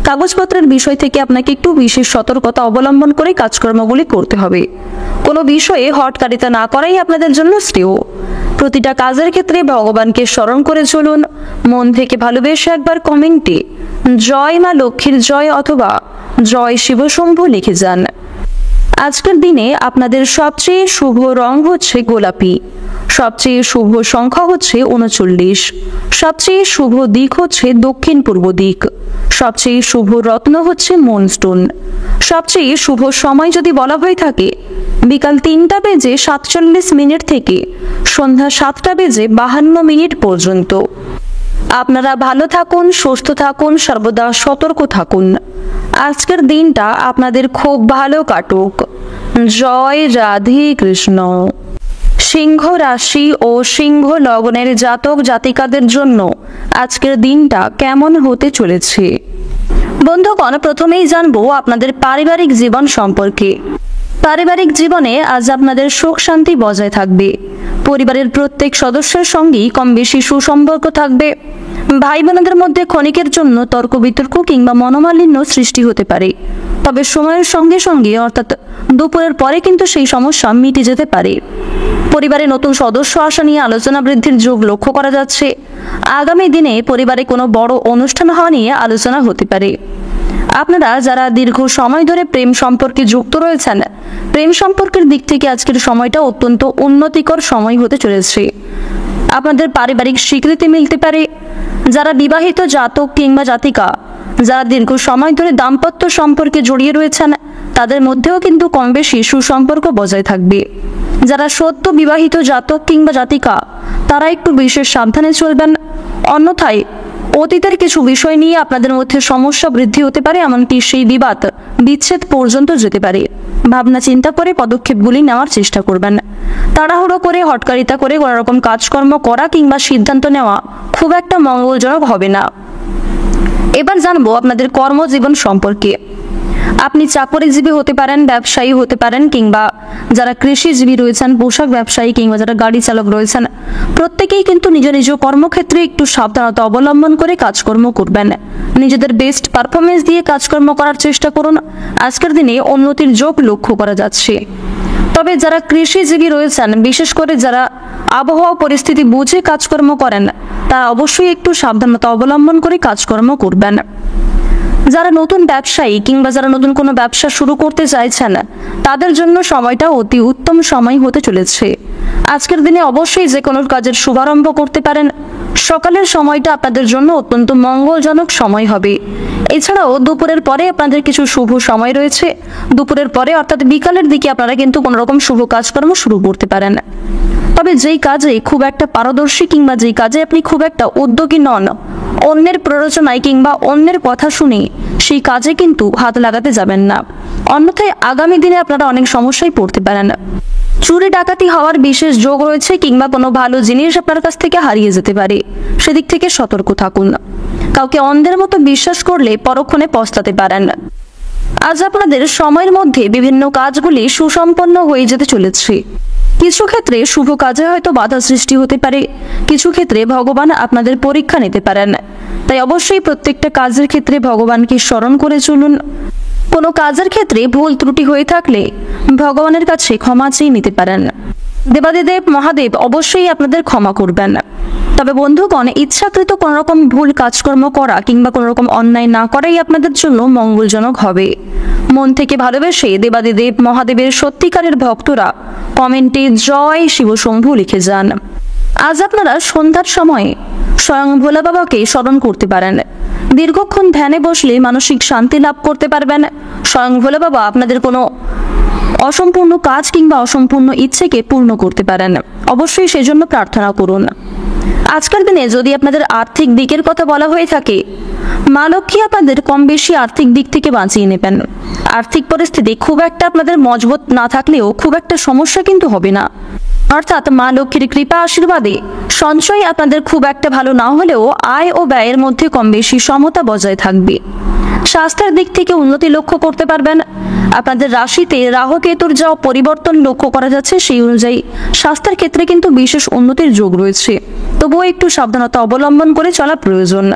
কাগজপত্রের বিষয় থেকে আপনাকে একটু বিশেষ সতর্কতা অবলম্বন করে কাজকর্মগুলি করতে হবে। কোনো বিষয়ে হটকারিতা না করাই আপনাদের জন্য শ্রেয়। প্রতিটা কাজের ক্ষেত্রে ভগবানকে স্মরণ করে চলুন। মন থেকে ভালোবেসে একবার কমেন্টে জয় মা লক্ষ্মীর জয় অথবা জয় শিবশম্ভু লিখে যান। আজকের দিনে আপনাদের সবচেয়ে শুভ রং হচ্ছে গোলাপি, সবচেয়ে শুভ সংখ্যা হচ্ছে 39, সবচেয়ে শুভ দিক হচ্ছে দক্ষিণ পূর্ব দিক, সবচেয়ে শুভ রত্ন হচ্ছে মুনস্টোন। সবচেয়ে শুভ সময় যদি বলা হয়ে থাকে বিকাল 3:47 থেকে সন্ধ্যা 7:52 পর্যন্ত। আপনারা ভালো থাকুন, সুস্থ থাকুন, সর্বদা সতর্ক থাকুন। আজকের দিনটা আপনাদের খুব ভালো কাটুক। জয় রাধে কৃষ্ণ। সিংহ রাশি ও সিংহ লগ্নের জাতক জাতিকাদের জন্য আজকের দিনটা কেমন হতে চলেছে? বন্ধুগণ, প্রথমেই জানবো আপনাদের পারিবারিক জীবন সম্পর্কে। পারিবারিক জীবনে আজ আপনাদের সুখ শান্তি বজায় থাকবে। পরিবারের প্রত্যেক সদস্যের সঙ্গেই কম বেশি সুসম্পর্ক থাকবে। ভাই বোনদের মধ্যে ক্ষণিকের জন্য তর্ক বিতর্ক কিংবা মনোমালিন্য সৃষ্টি হতে পারে, তবে সময়ের সঙ্গে সঙ্গে অর্থাৎ দুপুরের পরে কিন্তু সেই সমস্যা মিটে যেতে পারে। পরিবারে নতুন সদস্য আসা নিয়ে আলোচনা বৃদ্ধির যোগ লক্ষ্য করা যাচ্ছে। আগামী দিনে পরিবারে কোনো বড় অনুষ্ঠান হওয়া নিয়ে আলোচনা হতে পারে। আপনারা যারা দীর্ঘ সময় ধরে প্রেম সম্পর্কে যুক্ত রয়েছেন, প্রেম সম্পর্কের দিক থেকে আজকের সময়টা অত্যন্ত উন্নতিকর সময় হতে চলেছে। আপনাদের পারিবারিক স্বীকৃতি মিলতে পারে। যারা বিবাহিত জাতক কিংবা জাতিকা যারা দীর্ঘ সময় ধরে দাম্পত্য সম্পর্কে জড়িয়ে রয়েছেন তাদের মধ্যেও কিন্তু কম বেশি সুসম্পর্ক বজায় থাকবে। যারা সদ্য বিবাহিত জাতক কিংবা জাতিকা তারা একটু বিশেষ সাবধানে চলবেন। অন্যথায় অতীতের কিছু বিষয় নিয়ে আপনাদের মধ্যে সমস্যা বৃদ্ধি হতে পারে, এমনকি সেই বিবাদ বিচ্ছেদ পর্যন্ত যেতে পারে। ভাবনা চিন্তা করে পদক্ষেপগুলি নেওয়ার চেষ্টা করবেন। তাড়াহুড়ো করে হটকারিতা করে কোনো রকম কাজকর্ম করা কিংবা সিদ্ধান্ত নেওয়া খুব একটা মঙ্গলজনক হবে না। এবার জানবো আপনাদের কর্মজীবন সম্পর্কে। আপনি চাকরিজীবী হতে পারেন, ব্যবসায়ী হতে পারেন, কিংবা যারা কৃষিজীবী রয়েছেন, পোশাক ব্যবসায়ী, কিংবা যারা গাড়ি চালক রয়েছেন, প্রত্যেকেই কিন্তু নিজ নিজ কর্মক্ষেত্রে একটু সাবধানতা অবলম্বন করে কাজকর্ম করবেন। নিজেদের বেস্ট পারফরমেন্স দিয়ে কাজকর্ম করার চেষ্টা করুন। আজকের দিনে উন্নতির যোগ লক্ষ্য করা যাচ্ছে। তবে যারা কৃষিজীবী রয়েছেন, বিশেষ করে যারা আবহাওয়া পরিস্থিতি বুঝে কাজকর্ম করেন, তারা অবশ্যই একটু সাবধানতা অবলম্বন করে কাজকর্ম করবেন। যারা নতুন ব্যবসায়ী কিংবা যারা নতুন কোনো ব্যবসা শুরু করতে চাইছেন, তাদের জন্য সময়টা অতি উত্তম সময় হতে চলেছে। আজকের দিনে অবশ্যই যে কোনো কাজের শুভারম্ভ করতে পারেন। সকালের সময়টা আপনাদের জন্য অত্যন্ত মঙ্গলজনক সময় হবে। এছাড়াও দুপুরের পরে আপনাদের কিছু শুভ সময় রয়েছে। দুপুরের পরে অর্থাৎ বিকালের দিকে আপনারা কিন্তু কোনো রকম শুভ কাজকর্ম শুরু করতে পারেন। তবে যেই কাজে খুব একটা পারদর্শী কিংবা যেই কাজে আপনি খুব একটা উদ্যোগী নন, অন্যের প্ররোচনায় কিংবা অন্যের কথা শুনে সেই কাজে কিন্তু হাত লাগাতে যাবেন না। অন্যথায় আগামী দিনে আপনারা অনেক সমস্যায় পড়তে পারেন। চুরি ডাকাতি হওয়ার বিশেষ যোগ রয়েছে, কিংবা কোনো ভালো জিনিস আপনার কাছ থেকে হারিয়ে যেতে পারে। সেদিক থেকে সতর্ক থাকুন। কাউকে অন্ধের মতো বিশ্বাস করলে পরক্ষণে পস্তাতে পারেন। আজ আপনাদের সময়ের মধ্যে বিভিন্ন কাজগুলি সুসম্পন্ন হয়ে যেতে চলেছে। কিছু ক্ষেত্রে শুভ কাজে হয়তো বাধা সৃষ্টি হতে পারে, কিছু ক্ষেত্রে ভগবান আপনাদের পরীক্ষা নিতে পারেন। তাই অবশ্যই প্রত্যেকটা কাজের ক্ষেত্রে ভগবানকে স্মরণ করে চলুন। কোনো কাজের ক্ষেত্রে ভুল ত্রুটি হয়ে থাকলে ভগবানের কাছে ক্ষমা চেয়ে নিতে পারেন। দেবাদিদেব মহাদেব অবশ্যই আপনাদের ক্ষমা করবেন। তবে বন্ধুগণ, ইচ্ছাকৃত কোনো রকম ভুল কাজকর্ম করা কিংবা কোনো রকম অন্যায় না করাই আপনাদের জন্য মঙ্গলজনক হবে। মন থেকে ভালোবেসে দেবাদিদেব মহাদেবের সত্যিকারের ভক্তরা কমেন্টে জয় শিবশম্ভু লিখে যান। আজ আপনারা সন্ধ্যার সময়ে স্বয়ং ভোলা বাবাকে স্মরণ করতে পারেন। দীর্ঘক্ষণ ধ্যানে বসলে মানসিক শান্তি লাভ করতে পারবেন। স্বয়ং ভোলা বাবা আপনাদের কোনো অসম্পূর্ণ কাজ কিংবা অসম্পূর্ণ ইচ্ছেকে পূর্ণ করতে পারেন। অবশ্যই সেজন্য প্রার্থনা করুন। আজকের দিনে যদি আপনাদের আর্থিক দিকের কথা বলা হয়ে থাকে, মা লক্ষ্মী আপনাদের কম বেশি আর্থিক দিক থেকে বাঁচিয়ে নেবেন। আর্থিক পরিস্থিতি খুব একটা আপনাদের মজবুত না থাকলেও খুব একটা সমস্যা কিন্তু হবে না। অর্থাৎ মা লক্ষ্মীর কৃপা আশীর্বাদে সঞ্চয় আপনাদের খুব একটা ভালো না হলেও আয় ও ব্যয়ের মধ্যে কম বেশি সমতা বজায় থাকবে। স্বাস্থ্যের দিক থেকে উন্নতি লক্ষ্য করতে পারবেন। আপনাদের রাশিতে রাহু কেতুর যা পরিবর্তন লক্ষ্য করা যাচ্ছে, সেই অনুযায়ী স্বাস্থ্যের ক্ষেত্রে কিন্তু বিশেষ উন্নতির যোগ রয়েছে। তবুও একটু সাবধানতা অবলম্বন করে চলা প্রয়োজন।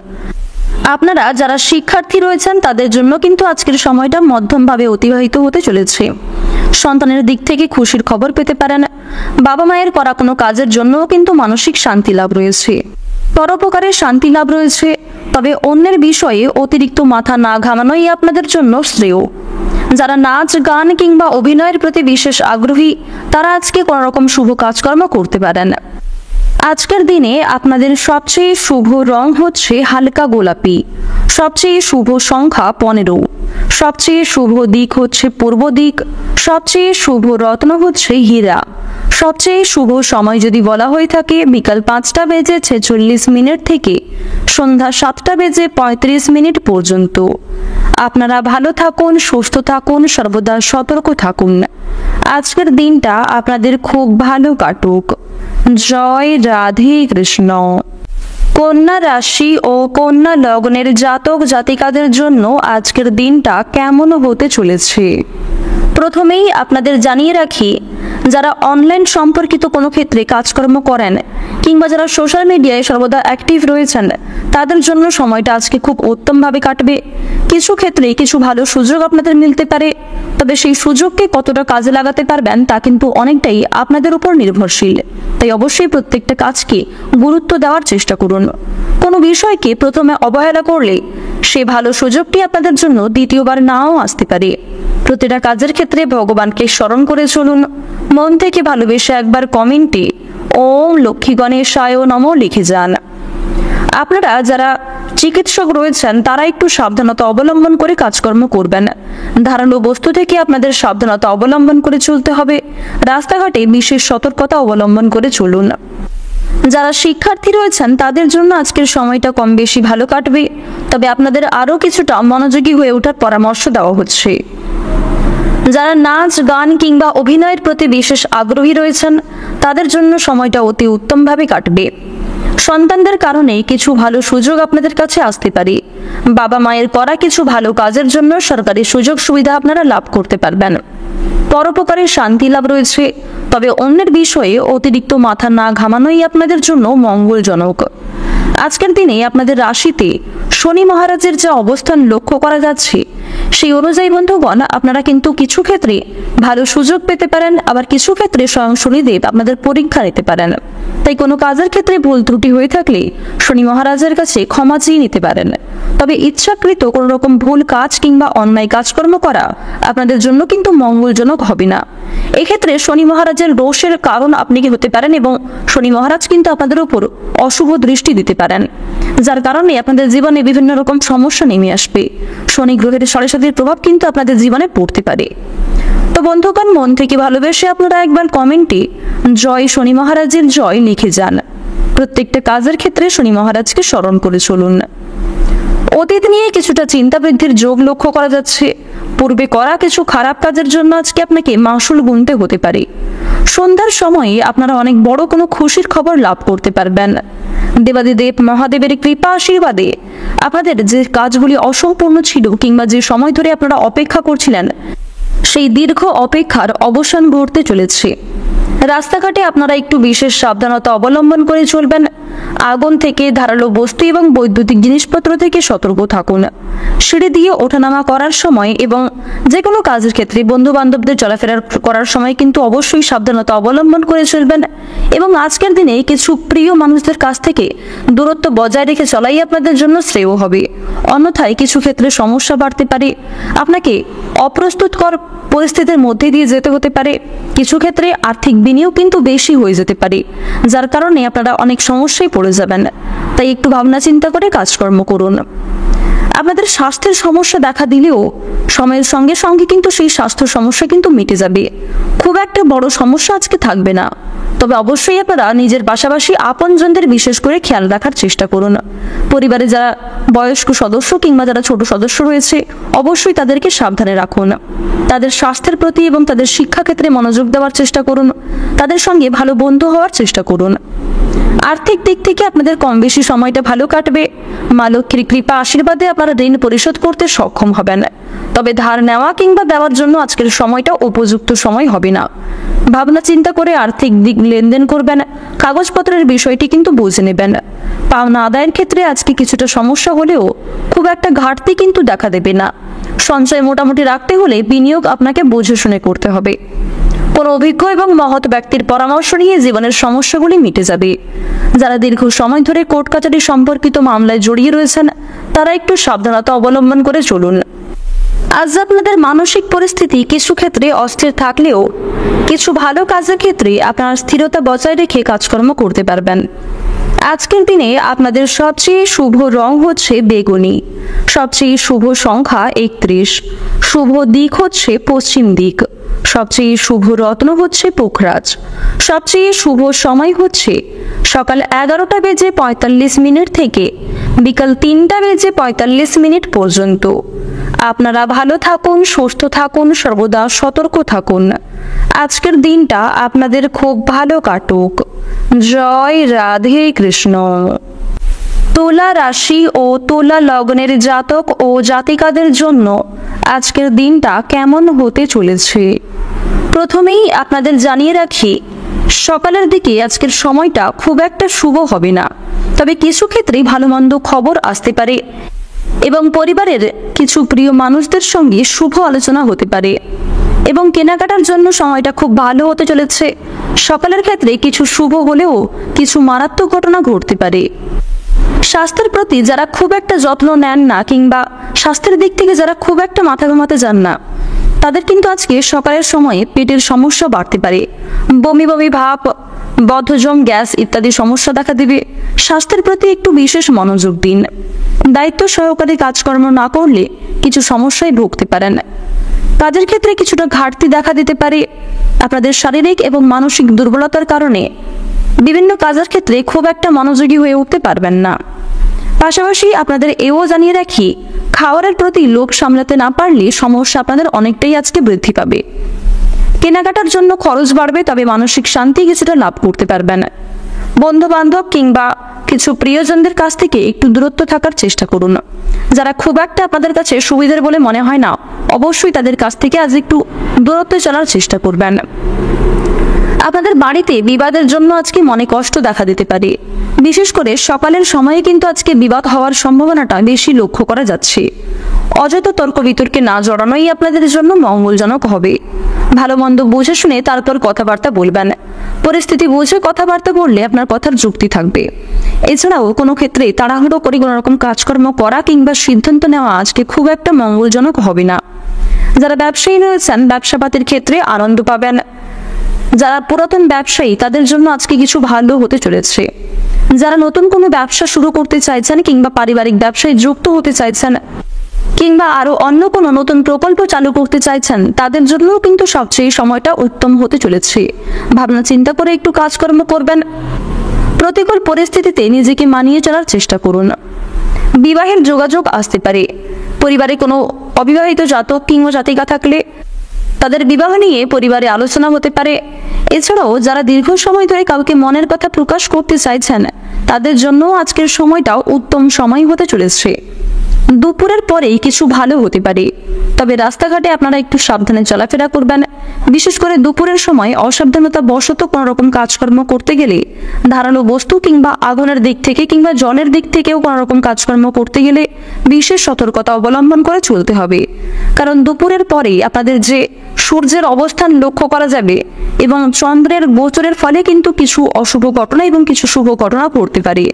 আপনারা যারা শিক্ষার্থী রয়েছেন, তাদের জন্য কিন্তু আজকের সময়টা মধ্যমভাবে অতিবাহিত হতে চলেছে। সন্তানের দিক থেকে খুশির খবর পেতে পারেন। বাবা মায়ের করা কোনো কাজের জন্যও কিন্তু মানসিক শান্তি লাভ রয়েছে, পরোপকারের শান্তি লাভ রয়েছে। তবে অন্যের বিষয়ে অতিরিক্ত মাথা না ঘামানোই আপনাদের জন্য শ্রেয়। যারা নাচ গান কিংবা অভিনয়ের প্রতি বিশেষ আগ্রহী, তারা আজকে কোনো রকম শুভ কাজকর্ম করতে পারেন। আজকের দিনে আপনাদের সবচেয়ে শুভ রং হচ্ছে হালকা গোলাপি। সবচেয়ে শুভ সংখ্যা 15। সবচেয়ে শুভ দিক হচ্ছে পূর্ব দিক। সবচেয়ে শুভ রত্ন হচ্ছে হীরা। সবচেয়ে শুভ সময় যদি বলা হয়ে থাকে, বিকাল 5:46 থেকে সন্ধ্যা 7:35 পর্যন্ত। আপনারা ভালো থাকুন, সুস্থ থাকুন, সর্বদা সতর্ক থাকুন। আজকের দিনটা আপনাদের খুব ভালো কাটুক। জয় রাধে কৃষ্ণ। কন্যা রাশি ও কন্যা লগ্নের জাতক জাতিকাদের জন্য আজকের দিনটা কেমন হতে চলেছে? প্রথমেই আপনাদের জানিয়ে রাখি, যারা অনলাইন সম্পর্কিত কোনো ক্ষেত্রে কাজকর্ম করেন কিংবা যারা সোশ্যাল মিডিয়ায় সর্বদা অ্যাক্টিভ রয়েছেন, তাদের জন্য সময়টা আজকে খুব উত্তমভাবে কাটবে। কিছু ক্ষেত্রে কিছু ভালো সুযোগ আপনাদের মিলতে পারে। তবে সেই সুযোগকে কতটা কাজে লাগাতে পারবেন তা কিন্তু অনেকটাই আপনাদের উপর নির্ভরশীল। তাই অবশ্যই প্রত্যেকটা কাজকে গুরুত্ব দেওয়ার চেষ্টা করুন। কোনো বিষয়কে প্রথমে অবহেলা করলে সে ভালো সুযোগটি আপনাদের জন্য দ্বিতীয়বার নাও আসতে পারে। প্রতিটা কাজের ক্ষেত্রে ভগবানকে স্মরণ করে চলুন। মন থেকে ভালোবেসে একবার কমেন্টে ওম লক্ষ্মী গণেশায় নমঃ লিখে যান। আপনারা যারা চিকিৎসক রয়েছেন, তারা একটু সাবধানতা অবলম্বন করে কাজকর্ম করবেন। ধারালো বস্তু থেকে আপনাদের সাবধানতা অবলম্বন করে চলতে হবে। রাস্তাঘাটে বিশেষ সতর্কতা অবলম্বন করে চলুন। যারা শিক্ষার্থী রয়েছেন তাদের জন্য আজকের সময়টা কম বেশি ভালো কাটবে, তবে আপনাদের আরও কিছুটা মনোযোগী হয়ে ওঠার পরামর্শ দেওয়া হচ্ছে। যারা নাচ গান কিংবা অভিনয়ের প্রতি বিশেষ আগ্রহী রয়েছেন তাদের জন্য সময়টা অতি উত্তমভাবে কাটবে। সন্তানদের কারণে কিছু ভালো সুযোগ আপনাদের কাছে আসতে পারে। বাবা মায়ের করা কিছু ভালো কাজের জন্য সরকারি সুযোগ সুবিধা আপনারা লাভ করতে পারবেন। পরোপকারের শান্তি লাভ রয়েছে, তবে অন্যের বিষয়ে অতিরিক্ত মাথা না ঘামানোই আপনাদের জন্য মঙ্গলজনক। আজকের দিনে আপনাদের রাশিতে শনি মহারাজের যে অবস্থান লক্ষ্য করা যাচ্ছে সেই অনুযায়ী বন্ধুগণ আপনারা কিন্তু কিছু ক্ষেত্রে ভালো সুযোগ পেতে পারেন, আবার কিছু ক্ষেত্রে স্বয়ং শনিদেব আপনাদের পরীক্ষা নিতে পারেন। তাই কোনো কাজের ক্ষেত্রে ভুল ত্রুটি হয়ে থাকলে শনি মহারাজের কাছে ক্ষমা চেয়ে নিতে পারেন। তবে ইচ্ছাকৃত কোনো রকম ভুল কাজ কিংবা অন্যায় কাজকর্ম করা আপনাদের জন্য কিন্তু মঙ্গলজনক হবে না। এক্ষেত্রে শনি মহারাজের দোষের কারণ আপনি কি হতে পারেন এবং শনি মহারাজ কিন্তু আপনাদের উপর অশুভ দৃষ্টি দিতে পারেন, যার কারণে আপনাদের জীবনে বিভিন্ন রকম সমস্যা নেমে আসবে। শনি গ্রহের সরাসরি প্রভাব কিন্তু আপনাদের জীবনে পড়তে পারে। তো বন্ধুগণ, মন থেকে ভালোবেসে আপনারা একবার কমেন্টে জয় শনি মহারাজের জয় লিখে যান। প্রত্যেকটা কাজের ক্ষেত্রে শনি মহারাজকে স্মরণ করে চলুন। অতীত নিয়ে কিছুটা চিন্তা বৃদ্ধির যোগ লক্ষ্য করা যাচ্ছে। পূর্বে করা কিছু খারাপ কাজের জন্য আজকে আপনাকে মাসুল গুনতে হতে পারে। সন্ধ্যার সময়ে আপনারা অনেক বড় কোনো খুশির খবর লাভ করতে পারবেন। দেবাদিদেব মহাদেবের কৃপা আশীর্বাদে আপনাদের যে কাজগুলি অসম্পূর্ণ ছিল কিংবা যে সময় ধরে আপনারা অপেক্ষা করছিলেন সেই দীর্ঘ অপেক্ষার অবসান ঘটতে চলেছে। রাস্তাঘাটে আপনারা একটু বিশেষ সাবধানতা অবলম্বন করে চলবেন। আগুন থেকে, ধারালো বস্তু এবং বৈদ্যুতিক জিনিসপত্র থেকে সতর্ক থাকুন। সিঁড়ি দিয়ে ওঠানামা করার সময় এবং যে কোনো কাজের ক্ষেত্রে বন্ধু বান্ধবদের চলাফেরা করার সময় কিন্তু অবশ্যই সাবধানতা অবলম্বন করে চলবেন। এবং আজকের দিনে কিছু প্রিয় মানুষদের কাছ থেকে দূরত্ব বজায় রেখে চলাই আপনাদের জন্য শ্রেয় হবে। অন্যথায় কিছু ক্ষেত্রে সমস্যা বাড়তে পারে, আপনাকে অপ্রস্তুতকর পরিস্থিতির মধ্যে দিয়ে যেতে হতে পারে। কিছু ক্ষেত্রে আর্থিক বিনিয়োগ কিন্তু বেশি হয়ে যেতে পারে, যার কারণে আপনারা অনেক সমস্যায় পড়ে যাবেন। তাই একটু ভাবনা চিন্তা করে কাজকর্ম করুন। আপনাদের স্বাস্থ্যের সমস্যা দেখা দিলেও সময়ের সঙ্গে সঙ্গে কিন্তু সেই স্বাস্থ্য সমস্যা কিন্তু মিটে যাবে। খুব একটা বড় সমস্যা আজকে থাকবে না। তবে অবশ্যই আপনারা নিজের পাশাপাশি আপনজনদের বিশেষ করে খেয়াল রাখার চেষ্টা করুন। পরিবারে যারা বয়স্ক সদস্য কিংবা যারা ছোট সদস্য রয়েছে অবশ্যই তাদেরকে সাবধানে রাখুন। তাদের স্বাস্থ্যের প্রতি এবং তাদের শিক্ষাক্ষেত্রে মনোযোগ দেওয়ার চেষ্টা করুন। তাদের সঙ্গে ভালো বন্ধু হওয়ার চেষ্টা করুন। আর্থিক দিক থেকে আপনাদের কম বেশি সময়টা ভালো কাটবে। মা লক্ষ্মীর কৃপা আশীর্বাদে আপনারা ঋণ পরিশোধ করতে সক্ষম হবেন। তবে ধার নেওয়া কিংবা দেওয়ার জন্য আজকের সময়টা উপযুক্ত সময় হবে না। ভাবনা চিন্তা করে আর্থিক দিক লেনদেন করবেন। কাগজপত্রের বিষয়টি কিন্তু বুঝে নেবেন। পাওনা আদায়ের ক্ষেত্রে আজকে কিছুটা সমস্যা হলেও খুব একটা ঘাটতি কিন্তু দেখা দেবে না। সঞ্চয় মোটামুটি রাখতে হলে বিনিয়োগ আপনাকে বুঝে শুনে করতে হবে। কোনো অভিজ্ঞ এবং মহৎ ব্যক্তির পরামর্শ নিয়ে জীবনের সমস্যাগুলি মিটে যাবে। যারা দীর্ঘ সময় ধরে কোর্ট কাচারি সম্পর্কিত মামলায় জড়িয়ে রয়েছেন তারা একটু সাবধানতা অবলম্বন করে চলুন। আজ আপনাদের মানসিক পরিস্থিতি কিছু ক্ষেত্রে অস্থির থাকলেও কিছু ভালো কাজের ক্ষেত্রে আপনার স্থিরতা বজায় রেখে কাজকর্ম করতে পারবেন। আজকের দিনে আপনাদের সবচেয়ে শুভ রং হচ্ছে বেগুনি, সবচেয়ে শুভ সংখ্যা 31, শুভ দিক হচ্ছে পশ্চিম দিক, সবচেয়ে শুভ রত্ন হচ্ছে পোখরাজ, সবচেয়ে শুভ সময় হচ্ছে সকাল 11:45 থেকে বিকাল 3:45 পর্যন্ত। আপনারা ভালো থাকুন, সুস্থ থাকুন, সর্বদা সতর্ক থাকুন। আজকের দিনটা আপনাদের খুব ভালো কাটুক। জয় রাধে কৃষ্ণ। তুলা রাশি ও তুলা লগ্নের জাতক ও জাতিকাদের জন্য আজকের দিনটা কেমন হতে চলেছে প্রথমেই আপনাদের জানিয়ে রাখি, সকালের দিকে আজকের সময়টা খুব একটা শুভ হবে না। তবে কিছু ক্ষেত্রে ভালো মন্দ খবর আসতে পারে এবং পরিবারের কিছু প্রিয় মানুষদের সঙ্গে শুভ আলোচনা হতে পারে এবং কেনাকাটার জন্য সময়টা খুব ভালো হতে চলেছে। সকালের ক্ষেত্রে কিছু শুভ হলেও কিছু মারাত্মক ঘটনা ঘটতে পারে। স্বাস্থ্যের প্রতি যারা খুব একটা যত্ন নেন না কিংবা স্বাস্থ্যের দিক থেকে যারা খুব একটা মাথা ঘামাতে যান না তাদের কিন্তু আজকে সকালের সময়ে পেটের সমস্যা বাড়তে পারে। বমি বমি ভাব, বদহজম, গ্যাস ইত্যাদি সমস্যা দেখা দেবে। স্বাস্থ্যের প্রতি একটু বিশেষ মনোযোগ দিন। দায়িত্ব সহকারে কাজকর্ম না করলে কিছু সমস্যায় ভুগতে পারেন। কাজের ক্ষেত্রে কিছুটা ঘাটতি দেখা দিতে পারে। আপনাদের শারীরিক এবং মানসিক দুর্বলতার কারণে বিভিন্ন কাজের ক্ষেত্রে খুব একটা মনোযোগী হয়ে উঠতে পারবেন না। পাশাপাশি আপনাদের এও জানিয়ে রাখি, খাবারের প্রতি লোভ সামলাতে না পারলে সমস্যা আপনাদের অনেকটাই আজকে বৃদ্ধি পাবে। কেনাকাটার জন্য খরচ বাড়বে, তবে মানসিক শান্তি কিছুটা লাভ করতে পারবেন। বন্ধু বান্ধব কিংবা কিছু প্রিয়জনদের কাছ থেকে একটু দূরত্ব থাকার চেষ্টা করুন। যারা খুব একটা আপনাদের কাছে সুবিধার বলে মনে হয় না, অবশ্যই তাদের কাছ থেকে আজ একটু দূরত্বে চলার চেষ্টা করবেন। আপনাদের বাড়িতে বিবাদের জন্য আজকে মনে কষ্ট দেখা দিতে পারে। বিশেষ করে সকালের সময়ে কিন্তু আজকে বিবাদ হওয়ার সম্ভাবনাটা বেশি লক্ষ্য করা যাচ্ছে। অযথা তর্ক বিতর্কে না জড়ানোই আপনাদের জন্য মঙ্গলজনক হবে। ভালো মন্দ বুঝে শুনে তারপর কথাবার্তা বলবেন। পরিস্থিতি বুঝে কথাবার্তা বললে আপনার কথার যুক্তি থাকবে। এছাড়াও কোনো ক্ষেত্রে তাড়াহুড়ো করে কোনো রকম কাজকর্ম করা কিংবা সিদ্ধান্ত নেওয়া আজকে খুব একটা মঙ্গলজনক হবে না। যারা ব্যবসায়ী রয়েছেন, ব্যবসাপাতির ক্ষেত্রে আনন্দ পাবেন। যারা পুরাতন ব্যবসায়ী, তাদের জন্য আজকে কিছু ভালো হতে চলেছে। যারা নতুন কোনো ব্যবসা শুরু করতে চাইছেন কিংবা পারিবারিক ব্যবসায় যুক্ত হতে চাইছেন কিংবা আরো অন্য কোনো নতুন প্রকল্প চালু করতে চাইছেন, তাদের জন্যও কিন্তু সবচেয়ে সময়টা উত্তম হতে চলেছে। ভাবনা চিন্তা করে একটু কাজকর্ম করবেন। প্রতিকূল পরিস্থিতিতে নিজেকে মানিয়ে চলার চেষ্টা করুন। বিবাহের যোগাযোগ আসতে পারে। পরিবারে কোনো অবিবাহিত জাতক কিংবা জাতিকা থাকলে তাদের বিবাহ নিয়ে পরিবারে আলোচনা হতে পারে। এছাড়াও যারা দীর্ঘ সময় ধরে কাউকে মনের কথা প্রকাশ করতে চাইছেন, তাদের জন্য আজকের সময়টাও উত্তম সময় হতে চলেছে। দুপুরের পরেই কিছু ভালো হতে পারে, তবে রাস্তাঘাটে আপনারা একটু সাবধানে চলাফেরা করবেন। বিশেষ করে দুপুরের সময় অসাবধানতা বশত কোনো রকম কাজকর্ম করতে গেলে, ধারালো বস্তু কিংবা আগুনের দিক থেকে কিংবা জলের দিক থেকেও কোনো রকম কাজকর্ম করতে গেলে বিশেষ সতর্কতা অবলম্বন করে চলতে হবে। কারণ দুপুরের পরেই আপনাদের যে সূর্যের অবস্থান লক্ষ্য করা যাবে এবং চন্দ্রের গোচরের ফলে কিন্তু কিছু অশুভ ঘটনা এবং কিছু শুভ ঘটনা ঘটতে পারে।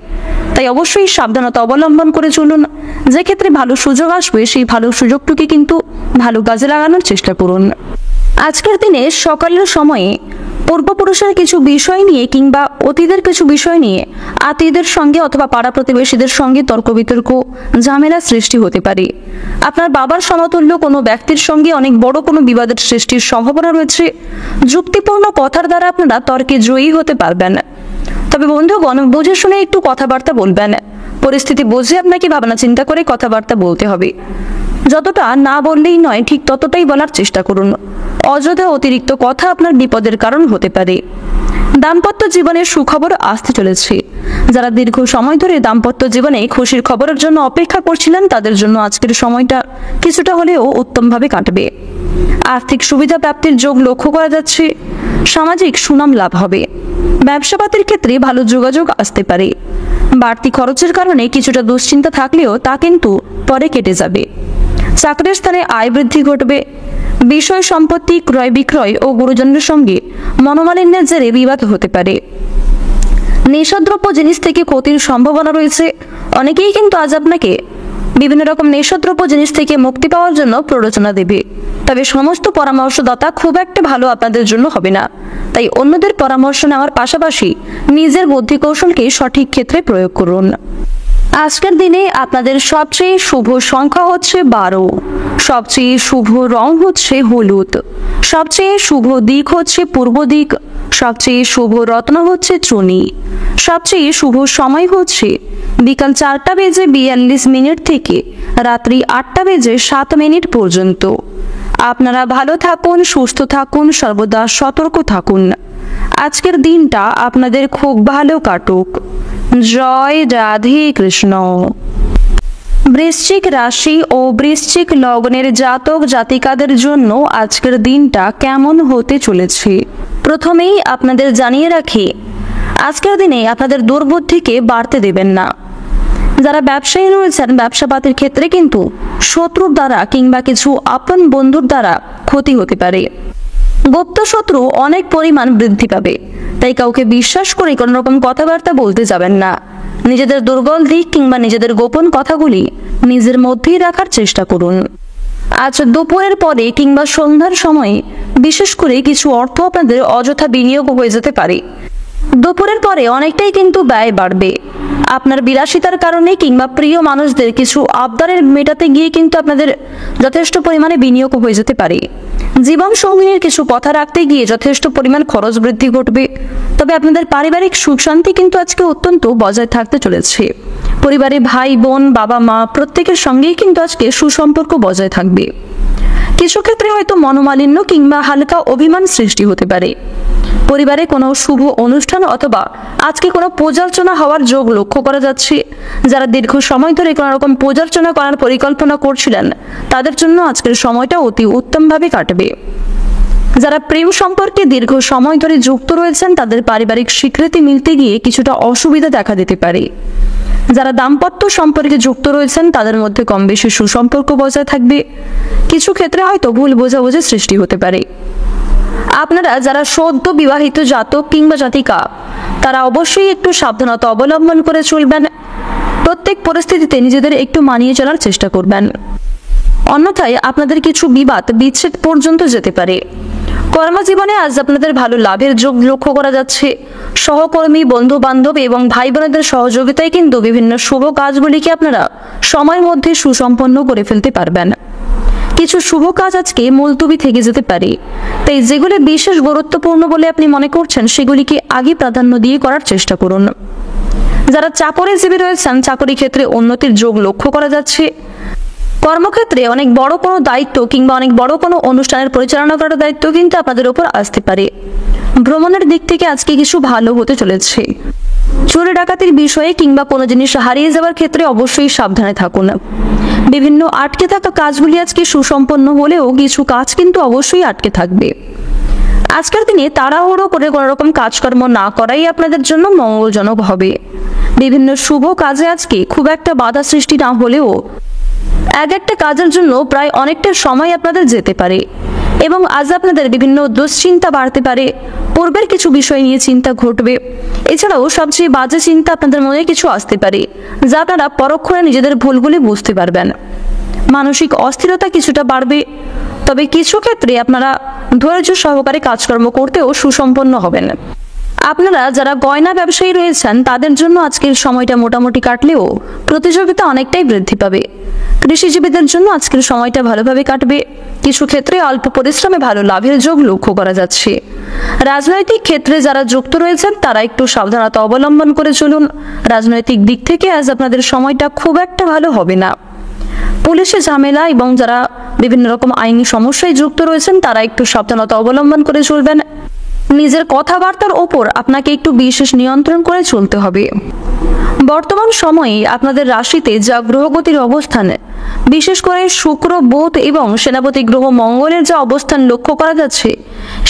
তাই অবশ্যই সাবধানতা অবলম্বন করে চলুন। যে ক্ষেত্রে ভালো সুযোগ আসবে, সেই ভালো সুযোগটুকে কিন্তু ভালো কাজে লাগানোর চেষ্টা করুন। আজকের দিনে সকালের সময়ে পূর্বপুরুষের কিছু বিষয় নিয়ে কিংবা অতীতের কিছু বিষয় নিয়ে আত্মীয়দের সঙ্গে অথবা পাড়া প্রতিবেশীদের সঙ্গে তর্ক বিতর্ক, ঝামেলা সৃষ্টি হতে পারে। আপনার বাবার সমতুল্য কোনো ব্যক্তির সঙ্গে অনেক বড় কোনো বিবাদের সৃষ্টির সম্ভাবনা রয়েছে। যুক্তিপূর্ণ কথার দ্বারা আপনারা তর্কে জয়ী হতে পারবেন। তবে বন্ধুগণ, বুঝে শুনে একটু কথাবার্তা বলবেন। পরিস্থিতি বুঝে আপনাকে ভাবনা চিন্তা করে কথাবার্তা বলতে হবে। যতটা না বললেই নয়, ঠিক ততটাই বলার চেষ্টা করুন। অযথা অতিরিক্ত কথা আপনার বিপদের কারণ হতে পারে। দাম্পত্য জীবনের সুখবর আসতে চলেছে। যারা দীর্ঘ সময় ধরে দাম্পত্য জীবনে খুশির খবরের জন্য অপেক্ষা করছিলেন, তাদের জন্য আজকের সময়টা কিছুটা হলেও উত্তমভাবে কাটবে। আর্থিক সুবিধা প্রাপ্তির যোগ লক্ষ্য করা যাচ্ছে। সামাজিক সুনাম লাভ হবে। ব্যবসাপাতির ক্ষেত্রে ভালো যোগাযোগ আসতে পারে। বাড়তি খরচের কারণে কিছুটা দুশ্চিন্তা থাকলেও তা কিন্তু পরে কেটে যাবে। চাকরির স্থানে আয় বৃদ্ধি ঘটবে। বিষয় সম্পত্তি ক্রয় বিক্রয় ও গুরুজনদের সঙ্গে মনোমালিন্যের জেরে বিবাদ হতে পারে। নেশাদ্রব্য জিনিস থেকে ক্ষতির সম্ভাবনা রয়েছে। অনেকেই কিন্তু আজ আপনাকে বিভিন্ন রকম নেশাদ্রব্য জিনিস থেকে মুক্তি পাওয়ার জন্য প্ররোচনা দেবে। তবে সমস্ত পরামর্শদাতা খুব একটা ভালো আপনাদের জন্য হবে না। তাই অন্যদের পরামর্শ নেওয়ার পাশাপাশি নিজের বুদ্ধি কৌশলকে সঠিক ক্ষেত্রে প্রয়োগ করুন। আজকের দিনে আপনাদের সবচেয়ে শুভ সংখ্যা হচ্ছে 12, সবচেয়ে শুভ রং হচ্ছে হলুদ, সবচেয়ে শুভ দিক হচ্ছে পূর্ব দিক, সবচেয়ে শুভ রত্ন হচ্ছে চুনি, সবচেয়ে শুভ সময় হচ্ছে বিকাল 4:42 থেকে রাত্রি 8:07 পর্যন্ত। আপনারা ভালো থাকুন, সুস্থ থাকুন, সর্বদা সতর্ক থাকুন। আজকের দিনটা আপনাদের খুব ভালো কাটুক। জয় রাধে কৃষ্ণ। বৃশ্চিক রাশি ও বৃশ্চিক লগ্নের জাতক জাতিকাদের জন্য আজকের দিনটা কেমন হতে চলেছে, প্রথমেই আপনাদের জানিয়ে রাখি, আজকের দিনে আপনাদের দুর্বুদ্ধিকে বাড়তে দেবেন না। যারা ব্যবসায়ী রয়েছেন, ব্যবসাপাতির ক্ষেত্রে কিন্তু শত্রুর দ্বারা কিংবা কিছু আপন বন্ধুর দ্বারা ক্ষতি হতে পারে। গুপ্ত শত্রু অনেক পরিমাণ বৃদ্ধি পাবে। তাই কাউকে বিশ্বাস করে কোনো রকম কথাবার্তা বলতে যাবেন না। নিজেদের দুর্বল দিক কিংবা নিজেদের গোপন কথাগুলি নিজের মধ্যেই রাখার চেষ্টা করুন। আজ দুপুরের পরে কিংবা সন্ধ্যার সময়ে বিশেষ করে কিছু অর্থ আপনাদের অযথা বিনিয়োগ হয়ে যেতে পারে। দুপুরের পরে অনেকটাই কিন্তু ব্যয় বাড়বে। আপনার বিলাসিতার কারণে কিংবা প্রিয় মানুষদের কিছু আবদারের মেটাতে গিয়ে কিন্তু আপনাদের যথেষ্ট পরিমাণে বিনিয়োগ হয়ে যেতে পারে। জীবন সঙ্গিনীর কিছু কথা রাখতে গিয়ে যথেষ্ট পরিমাণ খরচ বৃদ্ধি ঘটবে। তবে আপনাদের পারিবারিক সুখ শান্তি কিন্তু আজকে অত্যন্ত বজায় থাকতে চলেছে। পরিবারে ভাই বোন বাবা মা প্রত্যেকের সঙ্গেই কিন্তু আজকে সুসম্পর্ক বজায় থাকবে। কিছু ক্ষেত্রে হয়তো মনোমালিন্য কিংবা হালকা অভিমান সৃষ্টি হতে পারে। পরিবারে কোনো শুভ অনুষ্ঠান অথবা আজকে কোনো পূজার্চনা হওয়ার যোগ লক্ষ্য করা যাচ্ছে। যারা দীর্ঘ সময় ধরে কোনো রকম পূজার্চনা করার পরিকল্পনা করছিলেন তাদের জন্য আজকের সময়টা অতি উত্তমভাবে কাটবে। যারা প্রেম সম্পর্কে দীর্ঘ সময় ধরে যুক্ত রয়েছেন তাদের পারিবারিক স্বীকৃতি মিলতে গিয়ে কিছুটা অসুবিধা দেখা দিতে পারে। যারা দাম্পত্য সম্পর্কে যুক্ত রয়েছেন তাদের মধ্যে কম বেশি সুসম্পর্ক বজায় থাকবে। কিছু ক্ষেত্রে হয়তো ভুল বোঝাবুঝির সৃষ্টি হতে পারে। আপনারা যারা সদ্য বিবাহিত জাতক কিংবা জাতিকা তারা অবশ্যই একটু সাবধানতা অবলম্বন করে চলবেন। প্রত্যেক পরিস্থিতিতে নিজেদের একটু মানিয়ে চলার চেষ্টা করবেন, অন্যথায় আপনাদের কিছু বিবাদ বিচ্ছেদ পর্যন্ত যেতে পারে। কর্মজীবনে আজ আপনাদের ভালো লাভের যোগ লক্ষ্য করা যাচ্ছে। সহকর্মী বন্ধু বান্ধব এবং ভাই বোনেদের সহযোগিতায় কিন্তু বিভিন্ন শুভ কাজগুলিকে আপনারা সময়ের মধ্যে সুসম্পন্ন করে ফেলতে পারবেন। কিছু শুভ কাজ আজকে মুলতবি থেকে যেতে পারে, তাই যেগুলি বিশেষ গুরুত্বপূর্ণ বলে আপনি মনে করছেন সেগুলিকে আগে প্রাধান্য দিয়ে করার চেষ্টা করুন। যারা চাকরিজীবী রয়েছেন চাকরি ক্ষেত্রে উন্নতির যোগ লক্ষ্য করা যাচ্ছে। কর্মক্ষেত্রে অনেক বড় কোনো দায়িত্ব কিংবা অনেক বড় কোনো অনুষ্ঠানের পরিচালনা করার দায়িত্ব কিন্তু আপনাদের উপর আসতে পারে। ভ্রমণের দিক থেকে আজকে কিছু ভালো হতে চলেছে। চুরি ডাকাতির বিষয়ে কিংবা কোনো জিনিস হারিয়ে যাওয়ার ক্ষেত্রে অবশ্যই সাবধানে থাকুন। বিভিন্ন আটকে থাকা কাজগুলি আজকে সুসম্পন্ন হলেও কিছু কাজ কিন্তু অবশ্যই আটকে থাকবে। আজকের দিনে তাড়াহুড়ো করে কোনো রকম কাজকর্ম না করাই আপনাদের জন্য মঙ্গলজনক হবে। বিভিন্ন শুভ কাজে আজকে খুব একটা বাধা সৃষ্টি না হলেও এক একটা কাজের জন্য প্রায় অনেকটা সময় আপনাদের যেতে পারে এবং আজ আপনাদের বিভিন্ন দুশ্চিন্তা বাড়তে পারে। পূর্বের কিছু বিষয় নিয়ে চিন্তা ঘটবে। এছাড়াও সবচেয়ে বাজে চিন্তা আপনাদের মনে কিছু আসতে পারে যা আপনারা পরক্ষণে নিজেদের ভুলগুলি বুঝতে পারবেন। মানসিক অস্থিরতা কিছুটা বাড়বে, তবে কিছু ক্ষেত্রে আপনারা ধৈর্য সহকারে কাজকর্ম করতেও সুসম্পন্ন হবেন। আপনারা যারা গয়না ব্যবসায়ী রয়েছেন তাদের জন্য আজকের সময়টা মোটামুটি কাটলেও প্রতিযোগিতা অনেকটাই বৃদ্ধি পাবে। কৃষিজীবীদের জন্য আজকের সময়টা ভালোভাবে কাটবে। কিছু ক্ষেত্রে অল্প পরিশ্রমে ভালো লাভের যোগ লক্ষ্য করা যাচ্ছে। রাজনৈতিক ক্ষেত্রে যারা যুক্ত রয়েছেন তারা একটু সাবধানতা অবলম্বন করে চলুন। রাজনৈতিক দিক থেকে আজ আপনাদের সময়টা খুব একটা ভালো হবে না। পুলিশে ঝামেলা এবং যারা বিভিন্ন রকম আইনি সমস্যায় যুক্ত রয়েছেন তারা একটু সাবধানতা অবলম্বন করে চলবেন। নিজের কথাবার্তার ওপর আপনাকে একটু বিশেষ নিয়ন্ত্রণ করে চলতে হবে। বর্তমান সময়ে আপনাদের রাশিতে যা গ্রহগতির অবস্থান, বিশেষ করে শুক্র বুধ এবং সেনাপতি গ্রহ মঙ্গলের যা অবস্থান লক্ষ্য করা যাচ্ছে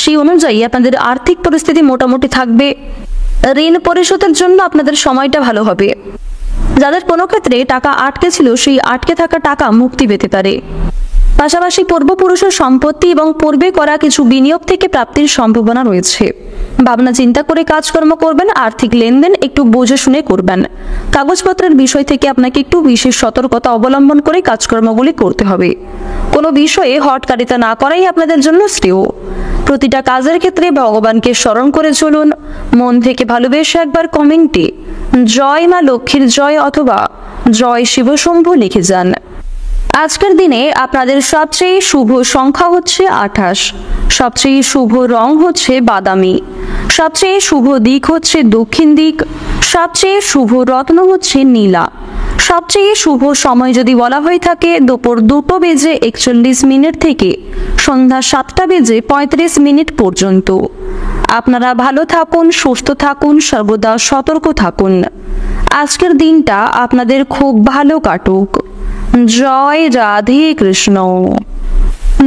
সেই অনুযায়ী আপনাদের আর্থিক পরিস্থিতি মোটামুটি থাকবে। ঋণ পরিশোধের জন্য আপনাদের সময়টা ভালো হবে। যাদের কোনো ক্ষেত্রে টাকা আটকে ছিল সেই আটকে থাকা টাকা মুক্তি পেতে পারে। পাশাপাশি পূর্বপুরুষের সম্পত্তি এবং পূর্বে করা কিছু বিনিয়োগ থেকে প্রাপ্তির সম্ভাবনা রয়েছে। ভাবনা চিন্তা করে কাজকর্ম করবেন। আর্থিক লেনদেন একটু বুঝে শুনে করবেন। কাগজপত্রের বিষয় থেকে আপনাকে একটু বিশেষ সতর্কতা অবলম্বন করে কাজকর্মগুলি করতে হবে। কোনো বিষয়ে হটকারিতা না করাই আপনাদের জন্য শ্রেয়। প্রতিটা কাজের ক্ষেত্রে ভগবানকে স্মরণ করে চলুন। মন থেকে ভালোবেসে একবার কমেন্টে জয় মা লক্ষ্মীর জয় অথবা জয় শিবশম্ভু লিখে যান। আজকের দিনে আপনাদের সবচেয়ে শুভ সংখ্যা হচ্ছে 28, সবচেয়ে শুভ রং হচ্ছে বাদামি, সবচেয়ে শুভ দিক হচ্ছে দক্ষিণ দিক, সবচেয়ে শুভ রত্ন হচ্ছে নীলা। সবচেয়ে শুভ সময় যদি বলা হয়ে থাকে দুপুর 2:41 থেকে সন্ধ্যা 7:35 পর্যন্ত। আপনারা ভালো থাকুন, সুস্থ থাকুন, সর্বদা সতর্ক থাকুন। আজকের দিনটা আপনাদের খুব ভালো কাটুক। জয় রাধে কৃষ্ণ।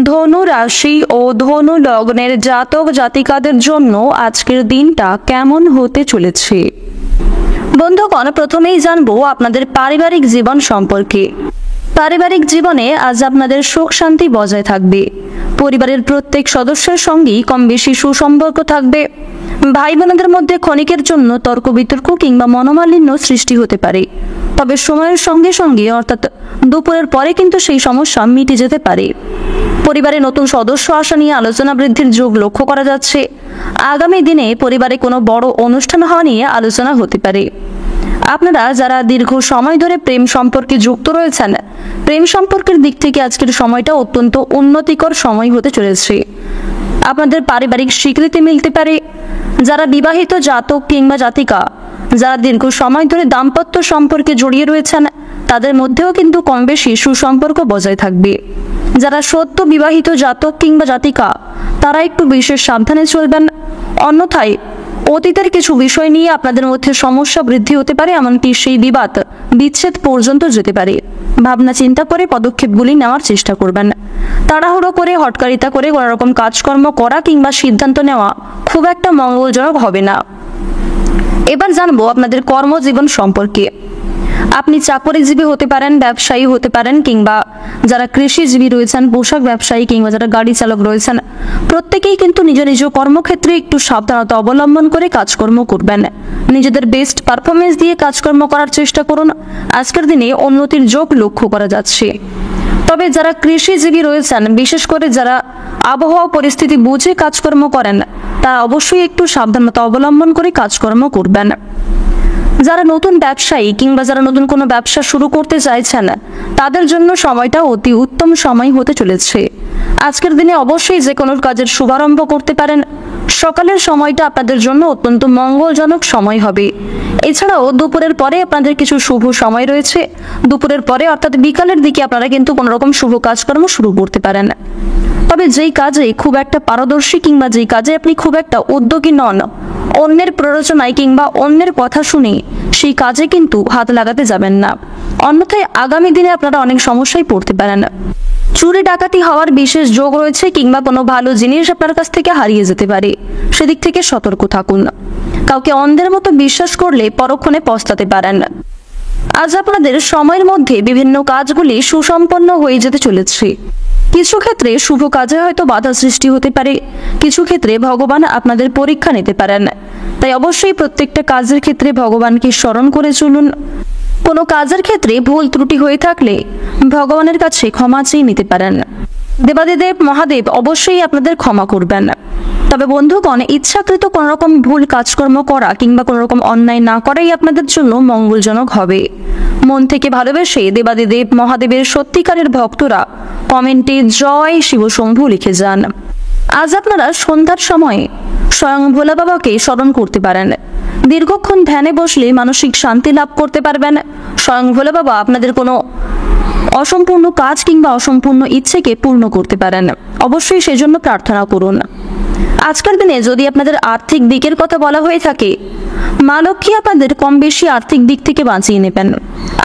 ধনু রাশি ও ধনু লগ্নের জাতক জাতিকাদের জন্য আজকের দিনটা কেমন হতে চলেছে? বন্ধুগণ, প্রথমেই জানবো আপনাদের পারিবারিক জীবন সম্পর্কে। পারিবারিক জীবনে আজ আপনাদের সুখ শান্তি বজায় থাকবে। পরিবারের প্রত্যেক সদস্যের সঙ্গেই কম বেশি সুসম্পর্ক থাকবে। ভাই বোনদের মধ্যে ক্ষণিকের জন্য তর্ক বিতর্ক কিংবা মনোমালিন্য সৃষ্টি হতে পারে, তবে সময়ের সঙ্গে সঙ্গে অর্থাৎ দুপুরের পরে কিন্তু সেই সমস্যা মিটে যেতে পারে। পরিবারে নতুন সদস্য আসা নিয়ে আলোচনা বৃদ্ধির যোগ লক্ষ্য করা যাচ্ছে। আগামী দিনে পরিবারে কোনো বড় অনুষ্ঠান হওয়া নিয়ে আলোচনা হতে পারে। আপনারা যারা দীর্ঘ সময় ধরে প্রেম সম্পর্কে যুক্ত রয়েছেন, প্রেম সম্পর্কের দিক থেকে আজকের সময়টা অত্যন্ত উন্নতিকর সময় হতে চলেছে। আপনাদের পারিবারিক স্বীকৃতি মিলতে পারে। যারা বিবাহিত জাতক কিংবা জাতিকা, যারা দীর্ঘ সময় ধরে দাম্পত্য সম্পর্কে জড়িয়ে রয়েছেন, তাদের মধ্যেও কিন্তু কম বেশি সুসম্পর্ক বজায় থাকবে। যারা সদ্য বিবাহিত জাতক কিংবা জাতিকা, তারা একটু বিশেষ সাবধানে চলবেন। অন্যথায় অতীতের কিছু বিষয় নিয়ে আপনাদের মধ্যে সমস্যা বৃদ্ধি হতে পারে, এমনকি সেই বিবাদ বিচ্ছেদ পর্যন্ত যেতে পারে। ভাবনা চিন্তা করে পদক্ষেপগুলি নেওয়ার চেষ্টা করবেন। তাড়াহুড়ো করে হটকারিতা করে কোনো রকম কাজকর্ম করা কিংবা সিদ্ধান্ত নেওয়া খুব একটা মঙ্গলজনক হবে না। এবার জানবো আপনাদের কর্মজীবন সম্পর্কে। আপনি চাকরিজীবী হতে পারেন, ব্যবসায়ী হতে পারেন, কিংবা যারা কৃষিজীবী রয়েছেন, পোশাক ব্যবসায়ী কিংবা যারা গাড়ি চালক রয়েছেন, প্রত্যেকেই কিন্তু নিজ নিজ কর্মক্ষেত্রে একটু সাবধানতা অবলম্বন করে কাজকর্ম করবেন। নিজেদের বেস্ট পারফরমেন্স দিয়ে কাজকর্ম করার চেষ্টা করুন। আজকের দিনে উন্নতির যোগ লক্ষ্য করা যাচ্ছে। তবে যারা কৃষিজীবী রয়েছেন, বিশেষ করে যারা আবহাওয়া পরিস্থিতি বুঝে কাজকর্ম করেন, তারা অবশ্যই একটু সাবধানতা অবলম্বন করে কাজকর্ম করবেন। যারা নতুন ব্যবসায়ী কিংবা যারা নতুন কোনো ব্যবসা শুরু করতে চাইছেন, তাদের জন্য সময়টা অতি উত্তম সময় হতে চলেছে। আজকের দিনে অবশ্যই যে কোনো কাজের শুভারম্ভ করতে পারেন। সকালের সময়টা আপনাদের জন্য অত্যন্ত মঙ্গলজনক সময় হবে। এছাড়াও দুপুরের পরে আপনাদের কিছু শুভ সময় রয়েছে। দুপুরের পরে অর্থাৎ বিকালের দিকে আপনারা কিন্তু কোনো রকম শুভ কাজকর্ম শুরু করতে পারেন। তবে যেই কাজে খুব একটা পারদর্শী কিংবা যেই কাজে আপনি খুব একটা উদ্যোগী নন, অন্যের প্ররোচনায় কিংবা অন্যের কথা শুনে সেই কাজে কিন্তু হাত লাগাতে যাবেন না। অন্যথায় আগামী দিনে আপনারা অনেক সমস্যায় পড়তে পারেন। চুরি ডাকাতি হওয়ার বিশেষ যোগ রয়েছে কিংবা কোনো ভালো জিনিস আপনার কাছ থেকে হারিয়ে যেতে পারে। সেদিক থেকে সতর্ক থাকুন। কাউকে অন্ধের মতো বিশ্বাস করলে পরক্ষণে পস্তাতে পারেন। আজ আপনাদের সময়ের মধ্যে বিভিন্ন কাজগুলি সুসম্পন্ন হয়ে যেতে চলেছে। কিছু ক্ষেত্রে শুভ কাজে হয়তো বাধা সৃষ্টি হতে পারে, কিছু ক্ষেত্রে ভগবান আপনাদের পরীক্ষা নিতে পারেন। তাই অবশ্যই প্রত্যেকটা কাজের ক্ষেত্রে ভগবানকে স্মরণ করে চলুন। কোনো কাজের ক্ষেত্রে ভুল ত্রুটি হয়ে থাকলে ভগবানের কাছে ক্ষমা চেয়ে নিতে পারেন। দেবাদিদেব মহাদেব অবশ্যই আপনাদের ক্ষমা করবেন। তবে বন্ধুগণ, ইচ্ছাকৃত কোনো রকম ভুল কাজকর্ম করা কিংবা কোনো রকম অন্যায় না করাই আপনাদের জন্য মঙ্গলজনক হবে। মন থেকে ভালোবেসে দেবাদিদেব মহাদেবের সত্যিকারের ভক্তরা কমেন্টে জয় শিবশম্ভু লিখে যান। আজ আপনারা সন্ধ্যার সময়ে স্বয়ং ভোলা বাবাকে স্মরণ করতে পারেন। দীর্ঘক্ষণ ধ্যানে বসলে মানসিক শান্তি লাভ করতে পারবেন। স্বয়ং ভোলা বাবা আপনাদের কোনো অসম্পূর্ণ কাজ কিংবা অসম্পূর্ণ ইচ্ছেকে পূর্ণ করতে পারেন। অবশ্যই সেজন্য প্রার্থনা করুন। আজকের দিনে যদি আপনাদের আর্থিক দিকের কথা বলা হয়ে থাকে, মা লক্ষ্মী আপনাদের কম বেশি আর্থিক দিক থেকে বাঁচিয়ে নেবেন।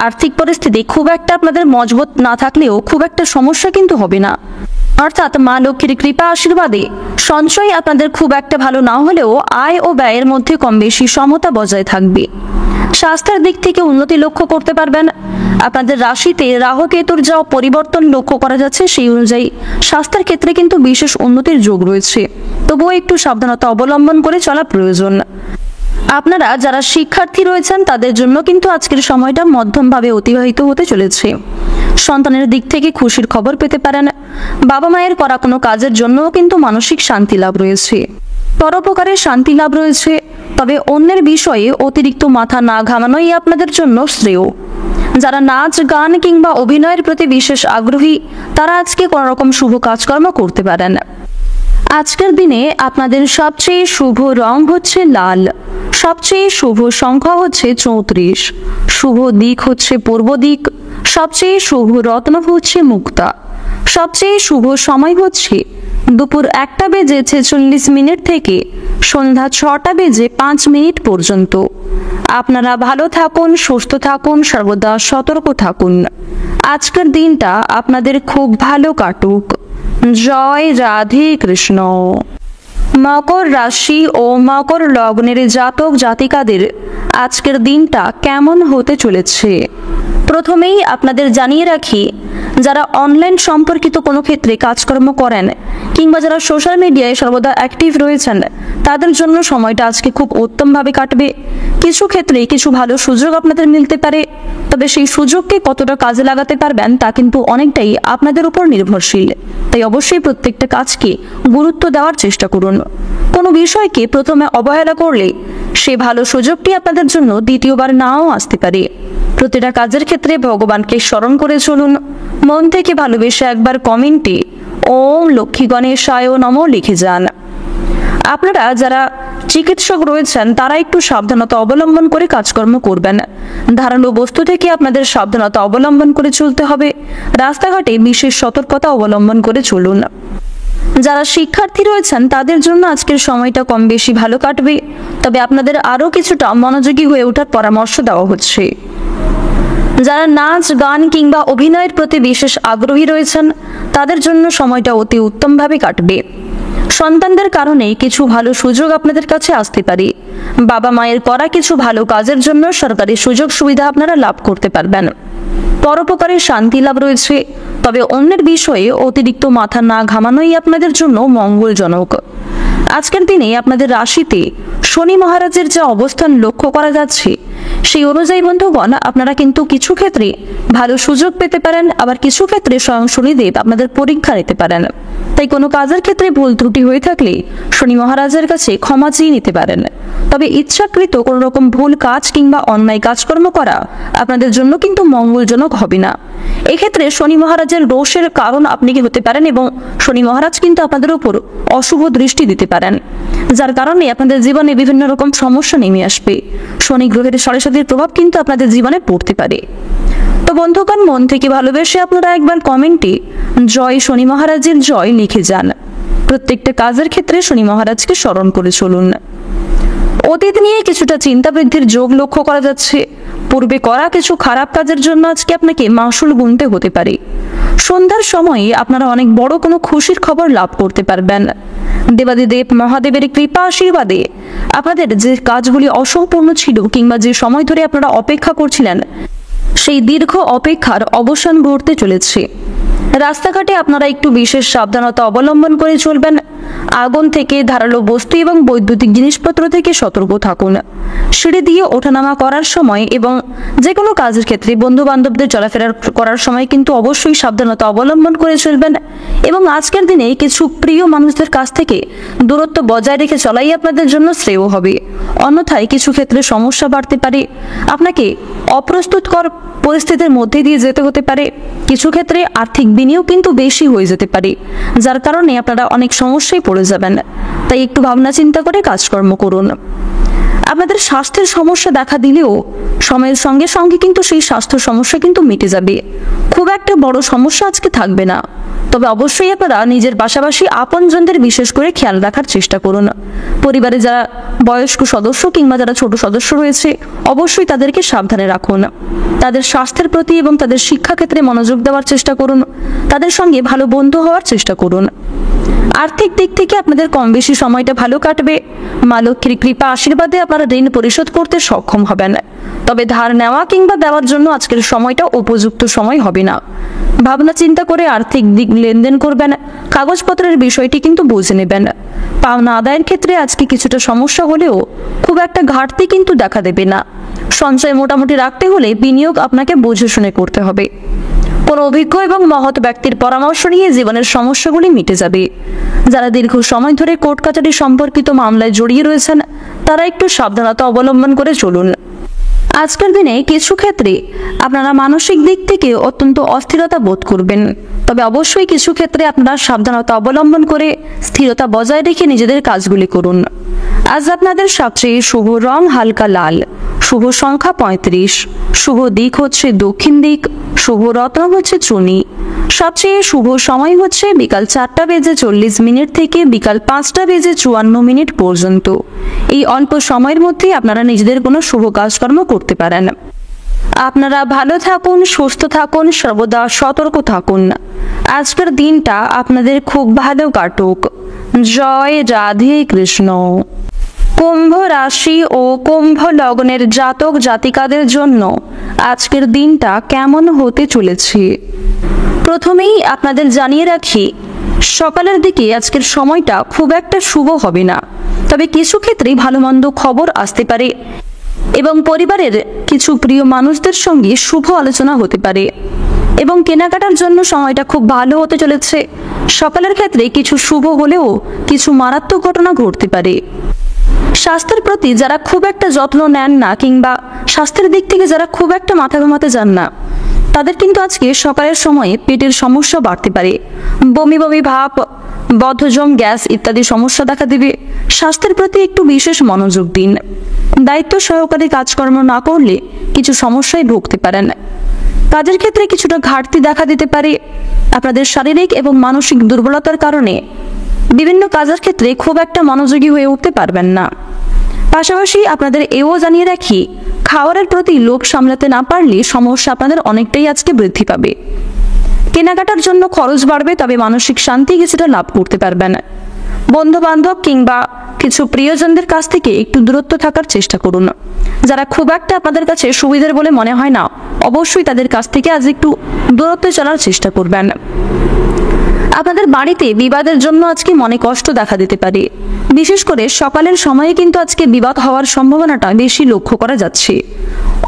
আর্থিক পরিস্থিতি খুব একটা আপনাদের মজবুত না থাকলেও খুব একটা সমস্যা কিন্তু হবে না। অর্থাৎ মা লক্ষ্মীর কৃপা আশীর্বাদে সঞ্চয় আপনাদের খুব একটা ভালো না হলেও আয় ও ব্যয়ের মধ্যে কম বেশি সমতা বজায় থাকবে। স্বাস্থ্যের দিক থেকে উন্নতি লক্ষ্য করতে পারবেন। আপনাদের রাশিতে রাহু কেতুর যা পরিবর্তন লক্ষ্য করা যাচ্ছে, সেই অনুযায়ী স্বাস্থ্যের ক্ষেত্রে কিন্তু বিশেষ উন্নতির যোগ রয়েছে। তবুও একটু সাবধানতা অবলম্বন করে চলা প্রয়োজন। আপনারা যারা শিক্ষার্থী রয়েছেন, তাদের জন্য কিন্তু আজকের সময়টা মধ্যমভাবে অতিবাহিত হতে চলেছে। সন্তানের দিক থেকে খুশির খবর পেতে পারেন। বাবা মায়ের করা কোনো কাজের জন্যও কিন্তু মানসিক শান্তি লাভ রয়েছে, পরোপকারের শান্তি লাভ রয়েছে। তবে অন্যের বিষয়ে অতিরিক্ত মাথা না ঘামানোই আপনাদের জন্য শ্রেয়। যারা নাচ গান কিংবা অভিনয়ের প্রতি বিশেষ আগ্রহী, তারা আজকে কোনো রকম শুভ কাজকর্ম করতে পারেন। আজকের দিনে আপনাদের সবচেয়ে শুভ রং হচ্ছে লাল, সবচেয়ে শুভ সংখ্যা হচ্ছে 34, শুভ দিক হচ্ছে পূর্ব দিক, সবচেয়ে শুভ রত্ন হচ্ছে মুক্তা, সবচেয়ে শুভ সময় হচ্ছে দুপুর 1:46 থেকে সন্ধ্যা 6:05 পর্যন্ত। আপনারা ভালো থাকুন, সুস্থ থাকুন, সর্বদা সতর্ক থাকুন। আজকের দিনটা আপনাদের খুব ভালো কাটুক। জয় রাধে কৃষ্ণ। মকর রাশি ও মকর লগ্নের জাতক জাতিকাদের আজকের দিনটা কেমন হতে চলেছে? প্রথমেই আপনাদের জানিয়ে রাখি, যারা অনলাইন সম্পর্কিত কোনো ক্ষেত্রে কাজকর্ম করেন কিংবা যারা সোশ্যাল মিডিয়ায় সর্বদা অ্যাক্টিভ রয়েছেন, তাদের জন্য সময়টা আজকে খুব উত্তমভাবে কাটবে। কিছু ক্ষেত্রে কিছু ভালো সুযোগ আপনাদের মিলতে পারে। তবে সেই সুযোগকে কতটা কাজে লাগাতে পারবেন তা কিন্তু অনেকটাই আপনাদের উপর নির্ভরশীল। তাই অবশ্যই প্রত্যেকটা কাজকে গুরুত্ব দেওয়ার চেষ্টা করুন। কোনো বিষয়কে প্রথমে অবহেলা করলে সে ভালো সুযোগটি আপনাদের জন্য দ্বিতীয়বার নাও আসতে পারে। প্রতিটা কাজের ক্ষেত্রে ভগবানকে স্মরণ করে চলুন। মন থেকে ভালোবেসে একবার কমেন্টে ওম লক্ষ্মী গণেশায় নমঃ লিখে যান। আপনারা যারা চিকিৎসক রয়েছেন তারা একটু সাবধানতা অবলম্বন করে কাজকর্ম করবেন। ধারালো বস্তু থেকে আপনাদের সাবধানতা অবলম্বন করে চলতে হবে। রাস্তাঘাটে বিশেষ সতর্কতা অবলম্বন করে চলুন। যারা শিক্ষার্থী রয়েছেন তাদের জন্য আজকের সময়টা কম বেশি ভালো কাটবে, তবে আপনাদের আরও কিছুটা মনোযোগী হয়ে ওঠার পরামর্শ দেওয়া হচ্ছে। যারা নাচ গান কিংবা অভিনয়ের প্রতি বিশেষ আগ্রহী রয়েছেন তাদের জন্য সময়টা অতি উত্তমভাবে কাটবে। সন্তানদের কারণে কিছু ভালো সুযোগ আপনাদের কাছে আসতে পারে। বাবা মায়ের করা কিছু ভালো কাজের জন্য সরকারি সুযোগ সুবিধা আপনারা লাভ করতে পারবেন। পরোপকারের শান্তি লাভ রয়েছে, তবে অন্যের বিষয়ে অতিরিক্ত মাথা না ঘামানোই আপনাদের জন্য মঙ্গলজনক। আজকের দিনে আপনাদের রাশিতে শনি মহারাজের যে অবস্থান লক্ষ্য করা যাচ্ছে সেই অনুযায়ী বন্ধুগণ আপনারা কিন্তু কিছু ক্ষেত্রে ভালো সুযোগ পেতে পারেন, আবার কিছু ক্ষেত্রে স্বয়ং শনিদেব আপনাদের পরীক্ষা নিতে পারেন। তাই কোনো কাজের ক্ষেত্রে ভুল ত্রুটি হয়ে থাকলে শনি মহারাজের কাছে ক্ষমা চেয়ে নিতে পারেন। তবে ইচ্ছাকৃত কোনো রকম ভুল কাজ কিংবা অন্যায় কাজকর্ম করা আপনাদের জন্য কিন্তু মঙ্গলজনক হবে না। এক্ষেত্রে শনি মহারাজের রোষের কারণ আপনি কি হতে পারেন এবং শনি মহারাজ কিন্তু আপনাদের উপর অশুভ দৃষ্টি দিতে পারেন, যার কারণে আপনাদের জীবনে বিভিন্ন রকম সমস্যা নেমে আসবে। শনি গ্রহের সরাসরি প্রভাব কিন্তু আপনাদের জীবনে পড়তে পারে। তো বন্ধুগণ, মন থেকে ভালোবেসে আপনারা একবার কমেন্টে জয় শনি মহারাজের জয় লিখে যান। প্রত্যেকটা কাজের ক্ষেত্রে শনি মহারাজকে স্মরণ করে চলুন। অতীত নিয়ে কিছুটা চিন্তা বৃদ্ধির যোগ লক্ষ্য করা যাচ্ছে। পূর্বে করা কিছু খারাপ কাজের জন্য আজকে আপনাকে মাসুল গুনতে হতে পারে। সন্ধ্যার সময়ে আপনারা অনেক বড় কোনো খুশির খবর লাভ করতে পারবেন। দেবাদিদেব মহাদেবের কৃপা আশীর্বাদে আপনাদের যে কাজগুলি অসম্পূর্ণ ছিল কিংবা যে সময় ধরে আপনারা অপেক্ষা করছিলেন সেই দীর্ঘ অপেক্ষার অবসান ঘটতে চলেছে। রাস্তাঘাটে আপনারা একটু বিশেষ সাবধানতা অবলম্বন করে চলবেন। আগুন থেকে, ধারালো বস্তু এবং বৈদ্যুতিক জিনিসপত্র থেকে সতর্ক থাকুন। সিঁড়ি দিয়ে ওঠানামা করার সময় এবং যে কোনো কাজের ক্ষেত্রে বন্ধু বান্ধবদের চলাফেরা করার সময় কিন্তু অবশ্যই সাবধানতা অবলম্বন করে চলবেন। এবং আজকের দিনে কিছু প্রিয় মানুষদের কাছ থেকে দূরত্ব বজায় রেখে চলাই আপনাদের জন্য শ্রেয় হবে। অন্যথায় কিছু ক্ষেত্রে সমস্যা বাড়তে পারে। আপনাকে অপ্রস্তুতকর পরিস্থিতির মধ্যে দিয়ে যেতে হতে পারে। কিছু ক্ষেত্রে আর্থিক বিনিয়োগ কিন্তু বেশি হয়ে যেতে পারে, যার কারণে আপনারা অনেক সমস্যায় পড়ে যাবেন। তাই একটু ভাবনা চিন্তা করে কাজকর্ম করুন। আপনাদের স্বাস্থ্যের সমস্যা দেখা দিলেও সময়ের সঙ্গে সঙ্গে কিন্তু সেই স্বাস্থ্য সমস্যা কিন্তু মিটে যাবে। খুব একটা বড় সমস্যা আজকে থাকবে না। তবে অবশ্যই আপনারা নিজের পাশাপাশি আপনজনদের বিশেষ করে খেয়াল রাখার চেষ্টা করুন। পরিবারে যারা বয়স্ক সদস্য কিংবা যারা ছোট সদস্য রয়েছে অবশ্যই তাদেরকে সাবধানে রাখুন। তাদের স্বাস্থ্যের প্রতি এবং তাদের শিক্ষাক্ষেত্রে মনোযোগ দেওয়ার চেষ্টা করুন। তাদের সঙ্গে ভালো বন্ধু হওয়ার চেষ্টা করুন। আর্থিক দিক থেকে আপনাদের কম বেশি সময়টা ভালো কাটবে। মা লক্ষ্মীর কৃপা আশীর্বাদে আপনারা ঋণ পরিশোধ করতে সক্ষম হবেন। তবে ধার নেওয়া কিংবা দেওয়ার জন্য আজকের সময়টা উপযুক্ত সময় হবে না। ভাবনা চিন্তা করে আর্থিক দিক লেনদেন করবেন। কাগজপত্রের বিষয়টি কিন্তু বুঝে নেবেন। পাওনা আদায়ের ক্ষেত্রে আজকে কিছুটা সমস্যা হলেও খুব একটা ঘাটতি কিন্তু দেখা দেবে না। সঞ্চয় মোটামুটি রাখতে হলে বিনিয়োগ আপনাকে বুঝে শুনে করতে হবে। কোনো অভিজ্ঞ এবং মহৎ ব্যক্তির পরামর্শ নিয়ে জীবনের সমস্যাগুলি মিটে যাবে। যারা দীর্ঘ সময় ধরে কোর্ট কাচারি সম্পর্কিত মামলায় জড়িয়ে রয়েছেন তারা একটু সাবধানতা অবলম্বন করে চলুন। আজকের দিনে কিছু ক্ষেত্রে আপনারা মানসিক দিক থেকে অত্যন্ত অস্থিরতা বোধ করবেন। তবে অবশ্যই কিছু ক্ষেত্রে আপনারা সাবধানতা অবলম্বন করে স্থিরতা বজায় রেখে নিজেদের কাজগুলি করুন। আজ আপনাদের সবচেয়ে শুভ রং হালকা লাল, শুভ সংখ্যা 35, শুভ দিক হচ্ছে দক্ষিণ দিক, শুভ রত্ন হচ্ছে চুনি। সবচেয়ে শুভ সময় হচ্ছে বিকাল 4:40 থেকে বিকাল 5:54 পর্যন্ত। এই অল্প সময়ের মধ্যে আপনারা নিজেদের কোনো শুভ কাজকর্ম করতে পারেন। আপনারা ভালো থাকুন, সুস্থ থাকুন, সর্বদা সতর্ক থাকুন। আজকের দিনটা আপনাদের খুব ভালো কাটুক। জয় রাধে কৃষ্ণ। কুম্ভ রাশি ও কুম্ভ লগ্নের জাতক জাতিকাদের জন্য আজকের দিনটা কেমন হতে চলেছে প্রথমেই আপনাদের জানিয়ে রাখি, সকালের দিকে আজকের সময়টা খুব একটা শুভ হবে না। তবে কিছু ক্ষেত্রে ভালো মন্দ খবর আসতে পারে এবং পরিবারের কিছু প্রিয় মানুষদের সঙ্গে শুভ আলোচনা হতে পারে এবং কেনাকাটার জন্য সময়টা খুব ভালো হতে চলেছে। সকালের ক্ষেত্রে কিছু শুভ হলেও কিছু মারাত্মক ঘটনা ঘটতে পারে। স্বাস্থ্যের প্রতি যারা খুব একটা যত্ন নেন না কিংবা স্বাস্থ্যের দিক থেকে যারা খুব একটা মাথা ঘামাতে যান না, তাদের কিন্তু আজকে সকালের সময়ে পেটের সমস্যা বাড়তে পারে। বমি বমি ভাব, বদহজম, গ্যাস ইত্যাদি সমস্যা দেখা দেবে। স্বাস্থ্যের প্রতি একটু বিশেষ মনোযোগ দিন। দায়িত্ব সহকারে কাজকর্ম না করলে কিছু সমস্যায় ভুগতে পারেন। কাজের ক্ষেত্রে কিছুটা ঘাটতি দেখা দিতে পারে। আপনাদের শারীরিক এবং মানসিক দুর্বলতার কারণে বিভিন্ন কাজের ক্ষেত্রে খুব একটা মনোযোগী হয়ে উঠতে পারবেন না। পাশাপাশি আপনাদের এও জানিয়ে রাখি, খাবারের প্রতি লোভ সামলাতে না পারলে সমস্যা আপনাদের অনেকটাই আজকে বৃদ্ধি পাবে। কেনাকাটার জন্য খরচ বাড়বে, তবে মানসিক শান্তি কিছুটা লাভ করতে পারবেন। বন্ধু বান্ধব কিংবা কিছু প্রিয়জনদের কাছ থেকে একটু দূরত্ব থাকার চেষ্টা করুন। যারা খুব একটা আপনাদের কাছে সুবিধার বলে মনে হয় না, অবশ্যই তাদের কাছ থেকে আজ একটু দূরত্বে চলার চেষ্টা করবেন। আপনাদের বাড়িতে বিবাদের জন্য আজকে মনে কষ্ট দেখা দিতে পারে। বিশেষ করে সকালের সময়ে কিন্তু আজকে বিবাদ হওয়ার সম্ভাবনাটা বেশি লক্ষ্য করা যাচ্ছে।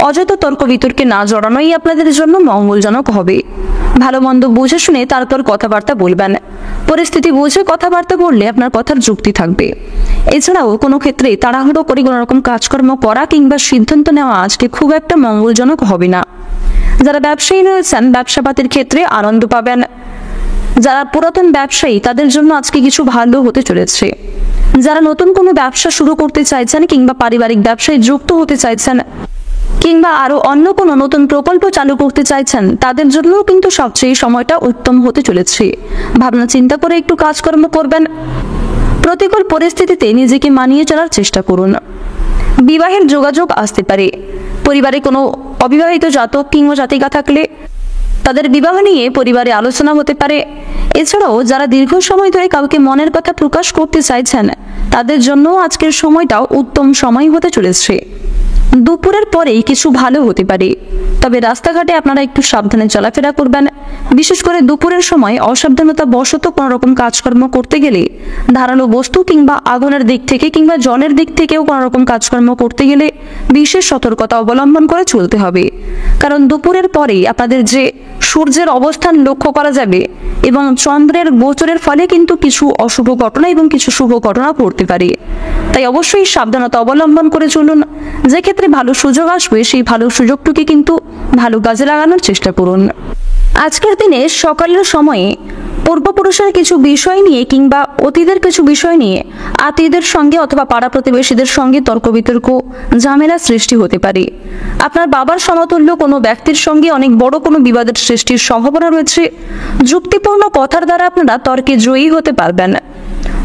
অযথা তর্ক বিতর্কে না জড়ানোই আপনাদের জন্য মঙ্গলজনক হবে। ভালো মন্দ বুঝে শুনে তারপর কথাবার্তা বলবেন। পরিস্থিতি বুঝে কথাবার্তা বললে আপনার কথার যুক্তি থাকবে। এছাড়াও কোনো ক্ষেত্রে তাড়াহুড়ো করে কোনো রকম কাজকর্ম করা কিংবা সিদ্ধান্ত নেওয়া আজকে খুব একটা মঙ্গলজনক হবে না। যারা ব্যবসায়ী রয়েছেন, ব্যবসাপাতির ক্ষেত্রে আনন্দ পাবেন। যারা পুরাতন ব্যবসায়ী, তাদের জন্য আজকে কিছু ভালো হতে চলেছে। যারা নতুন কোনো ব্যবসা শুরু করতে চাইছেন কিংবা পারিবারিক ব্যবসায় যুক্ত হতে চাইছেন কিংবা আরো অন্য কোনো নতুন প্রকল্প চালু করতে চাইছেন, তাদের জন্য কিন্তু সবচেয়ে সময়টা উত্তম হতে চলেছে। ভাবনা চিন্তা করে একটু কাজকর্ম করবেন। প্রতিকূল পরিস্থিতিতে নিজেকে মানিয়ে চলার চেষ্টা করুন। বিবাহের যোগাযোগ আসতে পারে। পরিবারে কোনো অবিবাহিত জাতক কিংবা জাতিকা থাকলে তাদের বিবাহ নিয়ে পরিবারে আলোচনা হতে পারে। এছাড়াও যারা দীর্ঘ সময় ধরে কাউকে মনের কথা প্রকাশ করতে চাইছেন, তাদের জন্য আজকের সময়টাও উত্তম সময় হতে চলেছে। দুপুরের পরেই কিছু ভালো হতে পারে, তবে রাস্তাঘাটে আপনারা একটু সাবধানে চলাফেরা করবেন। বিশেষ করে দুপুরের সময় অসাবধানতা বশত কোনো রকম কাজকর্ম করতে গেলে, ধারালো বস্তু কিংবা আগুনের দিক থেকে কিংবা জলের দিক থেকেও কোনো রকম কাজকর্ম করতে গেলে বিশেষ সতর্কতা অবলম্বন করে চলতে হবে। কারণ দুপুরের পরেই আপনাদের যে সূর্যের অবস্থান লক্ষ্য করা যাবে এবং চন্দ্রের গোচরের ফলে কিন্তু কিছু অশুভ ঘটনা এবং কিছু শুভ ঘটনা ঘটতে পারে। তাই অবশ্যই সাবধানতা অবলম্বন করে চলুন। যে ক্ষেত্রে ভালো সুযোগ আসবে, সেই ভালো সুযোগটুকে কিন্তু ভালো কাজে লাগানোর চেষ্টা করুন। আজকের দিনে সকালের সময়ে পূর্বপুরুষের কিছু বিষয় নিয়ে কিংবা অতীতের কিছু বিষয় নিয়ে আত্মীয়দের সঙ্গে অথবা পাড়া প্রতিবেশীদের সঙ্গে তর্ক বিতর্ক, ঝামেলা সৃষ্টি হতে পারে। আপনার বাবার সমতুল্য কোনো ব্যক্তির সঙ্গে অনেক বড় কোনো বিবাদের সৃষ্টির সম্ভাবনা রয়েছে। যুক্তিপূর্ণ কথার দ্বারা আপনারা তর্কে জয়ী হতে পারবেন।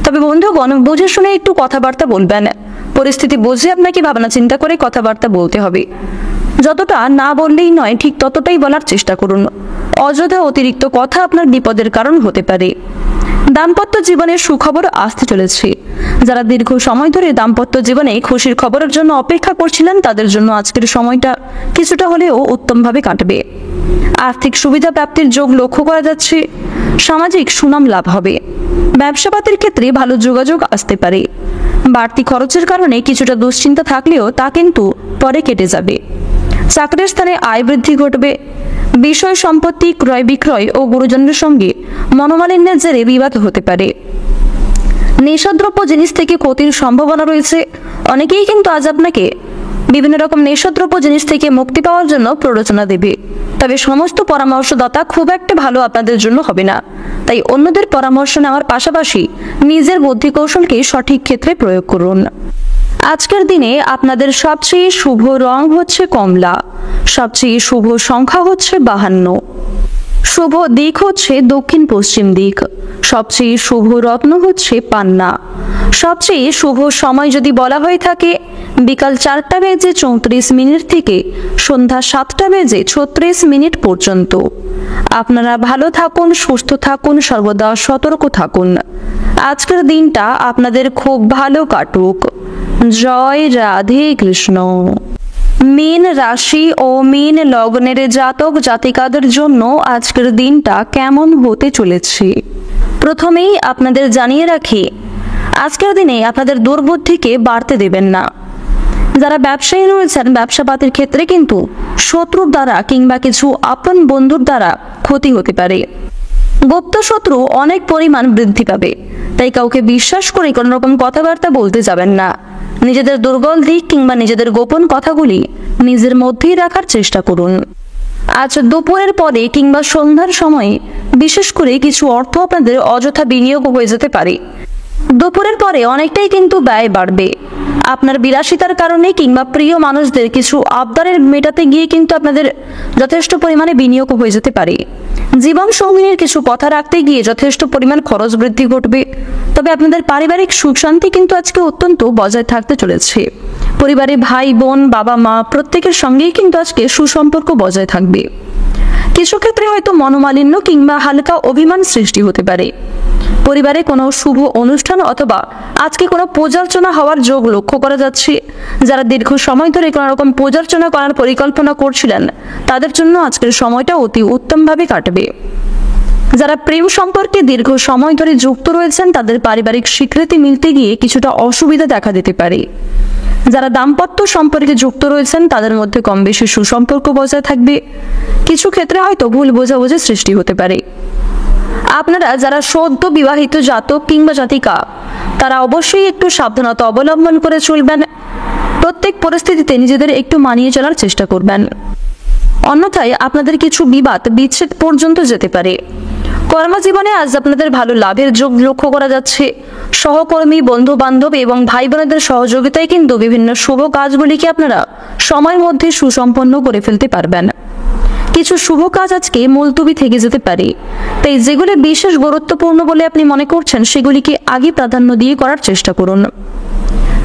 তবে বন্ধুগণ, বুঝে শুনে একটু কথাবার্তা বলবেন। পরিস্থিতি বুঝে আপনাকে ভাবনা চিন্তা করে কথাবার্তা বলতে হবে। যতটা না বললেই নয়, ঠিক ততটাই বলার চেষ্টা করুন। অযথা অতিরিক্ত কথা আপনার বিপদের কারণ হতে পারে। দাম্পত্য জীবনের সুখবর আসতে চলেছে। যারা দীর্ঘ সময় ধরে দাম্পত্য জীবনে খুশির খবরের জন্য অপেক্ষা করছিলেন, তাদের জন্য আজকের সময়টা কিছুটা হলেও উত্তমভাবে কাটবে। আর্থিক সুবিধা প্রাপ্তির যোগ লক্ষ্য করা যাচ্ছে। সামাজিক সুনাম লাভ হবে। ব্যবসাপাতির ক্ষেত্রে ভালো যোগাযোগ আসতে পারে। বাড়তি খরচের কারণে কিছুটা দুশ্চিন্তা থাকলেও তা কিন্তু পরে কেটে যাবে। চাকরির স্থানে আয় বৃদ্ধি ঘটবে। বিষয় সম্পত্তি ক্রয় বিক্রয় ও গুরুজনদের সঙ্গে মনোমালিন্যের জেরে বিবাদ হতে পারে। নেশাদ্রব্য জিনিস থেকে ক্ষতির সম্ভাবনা রয়েছে। অনেকেই কিন্তু আজ আপনাকে বিভিন্ন রকম নেশাদ্রব্য জিনিস থেকে মুক্তি পাওয়ার জন্য প্ররোচনা দেবে। তবে সমস্ত পরামর্শদাতা খুব একটা ভালো আপনাদের জন্য হবে না। তাই অন্যদের পরামর্শ নেওয়ার পাশাপাশি নিজের বুদ্ধি কৌশলকে সঠিক ক্ষেত্রে প্রয়োগ করুন। আজকের দিনে আপনাদের সবচেয়ে শুভ রং হচ্ছে কমলা। সবচেয়ে শুভ সংখ্যা হচ্ছে 52। শুভ দিক হচ্ছে দক্ষিণ পশ্চিম দিক। সবচেয়ে শুভ রত্ন হচ্ছে পান্না। সবচেয়ে শুভ সময় যদি বলা হয়ে থাকে, বিকাল 4:34 থেকে সন্ধ্যা 7:36 পর্যন্ত। আপনারা ভালো থাকুন, সুস্থ থাকুন, সর্বদা সতর্ক থাকুন। আজকের দিনটা আপনাদের খুব ভালো কাটুক। জয় রাধে কৃষ্ণ। মীন রাশি ও মীন লগ্নের জাতক জাতিকাদের জন্য আজকের দিনটা কেমন হতে চলেছে, প্রথমেই আপনাদের জানিয়ে রাখি, আজকের দিনে আপনাদের দুর্বুদ্ধিকে বাড়তে দেবেন না। যারা ব্যবসায়ী রয়েছেন, ব্যবসাপাতির ক্ষেত্রে কিন্তু শত্রুর দ্বারা কিংবা কিছু আপন বন্ধুর দ্বারা ক্ষতি হতে পারে। গুপ্ত শত্রু অনেক পরিমাণ বৃদ্ধি পাবে। তাই কাউকে বিশ্বাস করে কোনো রকম কথাবার্তা বলতে যাবেন না। নিজেদের দুর্বল দিক কিংবা নিজেদের গোপন কথাগুলি নিজের মধ্যেই রাখার চেষ্টা করুন। আজ দুপুরের পরে কিংবা সন্ধ্যার সময়ে বিশেষ করে কিছু অর্থ আপনাদের অযথা বিনিয়োগ হয়ে যেতে পারে। দুপুরের পরে অনেকটাই কিন্তু ব্যয় বাড়বে। আপনার বিলাসিতার কারণে কিংবা প্রিয় মানুষদের কিছু আবদারের মেটাতে গিয়ে কিন্তু আপনাদের যথেষ্ট পরিমাণে বিনিয়োগ হয়ে যেতে পারে। জীবন সঙ্গিনীর কিছু কথা রাখতে গিয়ে যথেষ্ট পরিমাণ খরচ বৃদ্ধি ঘটবে। তবে আপনাদের পারিবারিক সুখ শান্তি কিন্তু আজকে অত্যন্ত বজায় থাকতে চলেছে। পরিবারে ভাই বোন বাবা মা প্রত্যেকের সঙ্গেই কিন্তু আজকে সুসম্পর্ক বজায় থাকবে। কিছু ক্ষেত্রে হয়তো মনোমালিন্য কিংবা হালকা অভিমান সৃষ্টি হতে পারে। পরিবারে কোনো শুভ অনুষ্ঠান অথবা আজকে কোনো পূজার্চনা হওয়ার যোগ লক্ষ্য করা যাচ্ছে। যারা দীর্ঘ সময় ধরে কোনো রকম পূজার্চনা করার পরিকল্পনা করছিলেন তাদের জন্য আজকের সময়টা অতি উত্তমভাবে কাটবে। যারা প্রেম সম্পর্কে দীর্ঘ সময় ধরে যুক্ত রয়েছেন তাদের পারিবারিক স্বীকৃতি মিলতে গিয়ে কিছুটা অসুবিধা দেখা দিতে পারে। যারা দাম্পত্য সম্পর্কে যুক্ত রয়েছেন তাদের মধ্যে কম বেশি সুসম্পর্ক বজায় থাকবে। কিছু ক্ষেত্রে হয়তো ভুল বোঝাবুঝি সৃষ্টি হতে পারে। আপনারা যারা সদ্য বিবাহিত জাতক কিংবা জাতিকা তারা অবশ্যই একটু সাবধানতা অবলম্বন করে চলবেন। প্রত্যেক পরিস্থিতিতে নিজেদের একটু মানিয়ে চলার চেষ্টা করবেন, অন্যথায় আপনাদের কিছু বিবাদ বিচ্ছেদ পর্যন্ত যেতে পারে। কর্মজীবনে আজ আপনাদের ভালো লাভের যোগ লক্ষ্য করা যাচ্ছে। সহকর্মী বন্ধু বান্ধব এবং ভাই বোনেদের সহযোগিতায় কিন্তু বিভিন্ন শুভ কাজগুলিকে আপনারা সময়ের মধ্যে সুসম্পন্ন করে ফেলতে পারবেন। কিছু শুভ কাজ আজকে মুলতবি থেকে যেতে পারে, তাই যেগুলি বিশেষ গুরুত্বপূর্ণ বলে আপনি মনে করছেন সেগুলিকে আগে প্রাধান্য দিয়ে করার চেষ্টা করুন।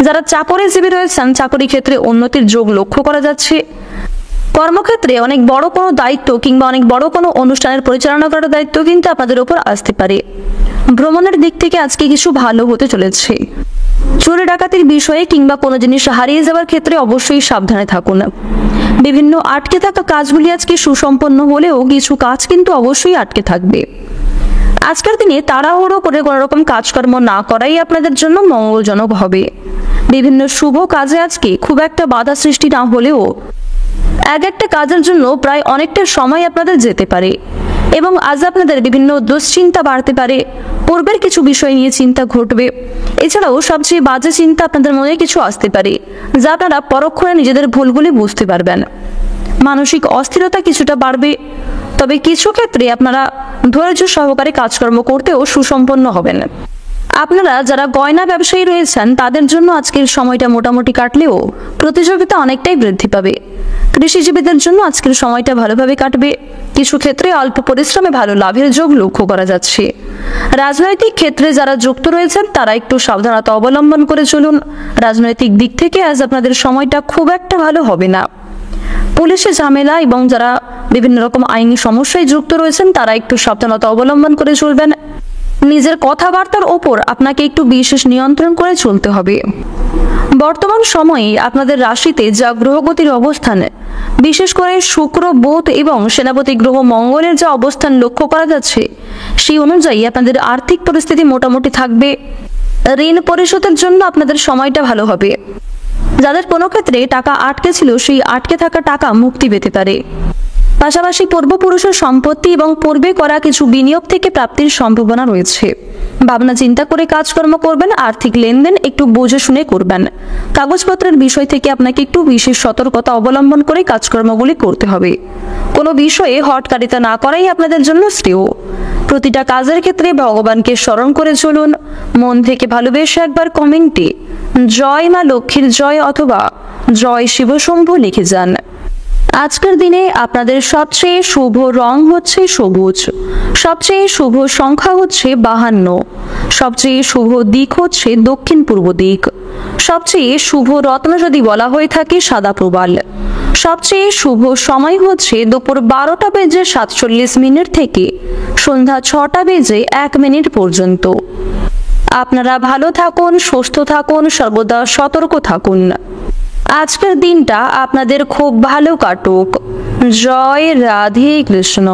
যারা চাকরিজীবী রয়েছেন চাকরি ক্ষেত্রে উন্নতির যোগ লক্ষ্য করা যাচ্ছে। কর্মক্ষেত্রে অনেক বড় কোনো দায়িত্ব কিংবা অনেক বড় কোনো অনুষ্ঠানের পরিচালনা করার দায়িত্ব কিন্তু আপনাদের উপর আসতে পারে। ভ্রমণের দিক থেকে আজকে কিছু ভালো হতে চলেছে। চুরি ডাকাতির বিষয়ে কিংবা কোনো জিনিস হারিয়ে যাওয়ার ক্ষেত্রে অবশ্যই সাবধানে থাকুন। বিভিন্ন আটকে থাকা কাজগুলি আজকে সুসম্পন্ন হলেও কিছু কাজ কিন্তু অবশ্যই আটকে থাকবে। আজকের দিনে তাড়াহুড়ো করে কোনো রকম কাজকর্ম না করাই আপনাদের জন্য মঙ্গলজনক হবে। বিভিন্ন শুভ কাজে আজকে খুব একটা বাধা সৃষ্টি না হলেও এক একটা কাজের জন্য প্রায় অনেকটা সময় আপনাদের যেতে পারে এবং আজ আপনাদের বিভিন্ন দুশ্চিন্তা বাড়তে পারে। পূর্বের কিছু বিষয় নিয়ে চিন্তা ঘটবে। এছাড়াও সবচেয়ে বাজে চিন্তা আপনাদের মনে কিছু আসতে পারে যা আপনারা পরক্ষণে নিজেদের ভুলগুলি বুঝতে পারবেন। মানসিক অস্থিরতা কিছুটা বাড়বে। তবে কিছু ক্ষেত্রে আপনারা ধৈর্য সহকারে কাজকর্ম করতেও সুসম্পন্ন হবেন। আপনারা যারা গয়না ব্যবসায়ী রয়েছেন তাদের জন্য আজকের সময়টা মোটামুটি কাটলেও প্রতিযোগিতা অনেকটাই বৃদ্ধি পাবে। কৃষিজীবীদের জন্য আজকের সময়টা ভালোভাবে কাটবে। কিছু ক্ষেত্রে অল্প পরিশ্রমে ভালো লাভের যোগ লক্ষ্য করা যাচ্ছে। রাজনৈতিক ক্ষেত্রে যারা যুক্ত রয়েছেন তারা একটু সাবধানতা অবলম্বন করে চলুন। রাজনৈতিক দিক থেকে আজ আপনাদের সময়টা খুব একটা ভালো হবে না। পুলিশে ঝামেলা এবং যারা বিভিন্ন রকম আইনি সমস্যায় যুক্ত রয়েছেন তারা একটু সাবধানতা অবলম্বন করে চলবেন। নিজের কথাবার্তার ওপর আপনাকে একটু বিশেষ নিয়ন্ত্রণ করে চলতে হবে। বর্তমান সময়ে আপনাদের রাশিতে যা গ্রহগতির অবস্থান, বিশেষ করে শুক্র বুধ এবং সেনাপতি গ্রহ মঙ্গলের যা অবস্থান লক্ষ্য করা যাচ্ছে সেই অনুযায়ী আপনাদের আর্থিক পরিস্থিতি মোটামুটি থাকবে। ঋণ পরিশোধের জন্য আপনাদের সময়টা ভালো হবে। যাদের কোনো ক্ষেত্রে টাকা আটকে ছিল সেই আটকে থাকা টাকা মুক্তি পেতে পারে। পাশাপাশি পূর্বপুরুষের সম্পত্তি এবং পূর্বে করা কিছু বিনিয়োগ থেকে প্রাপ্তির সম্ভাবনা রয়েছে। ভাবনা চিন্তা করে কাজকর্ম করবেন। আর্থিক লেনদেন একটু বুঝে শুনে করবেন। কাগজপত্রের বিষয় থেকে আপনাকে একটু বিশেষ সতর্কতা অবলম্বন করে কাজকর্মগুলি করতে হবে। কোনো বিষয়ে হটকারিতা না করাই আপনাদের জন্য শ্রেয়। প্রতিটা কাজের ক্ষেত্রে ভগবানকে স্মরণ করে চলুন। মন থেকে ভালোবেসে একবার কমেন্টে জয় মা লক্ষ্মীর জয় অথবা জয় শিবশম্ভু লিখে যান। আজকের দিনে আপনাদের সবচেয়ে শুভ রং হচ্ছে সবুজ, সবচেয়ে শুভ সংখ্যা হচ্ছে 52, সবচেয়ে শুভ দিক হচ্ছে দক্ষিণ পূর্ব দিক, সবচেয়ে শুভ রত্ন যদি বলা হয়ে থাকে সাদা প্রবাল, সবচেয়ে শুভ সময় হচ্ছে দুপুর 12টা বেজে 47 মিনিট থেকে সন্ধ্যা 6টা বেজে 1 মিনিট পর্যন্ত। আপনারা ভালো থাকুন, সুস্থ থাকুন, সর্বদা সতর্ক থাকুন। আজকের দিনটা আপনাদের খুব ভালো কাটুক। জয় রাধে কৃষ্ণ।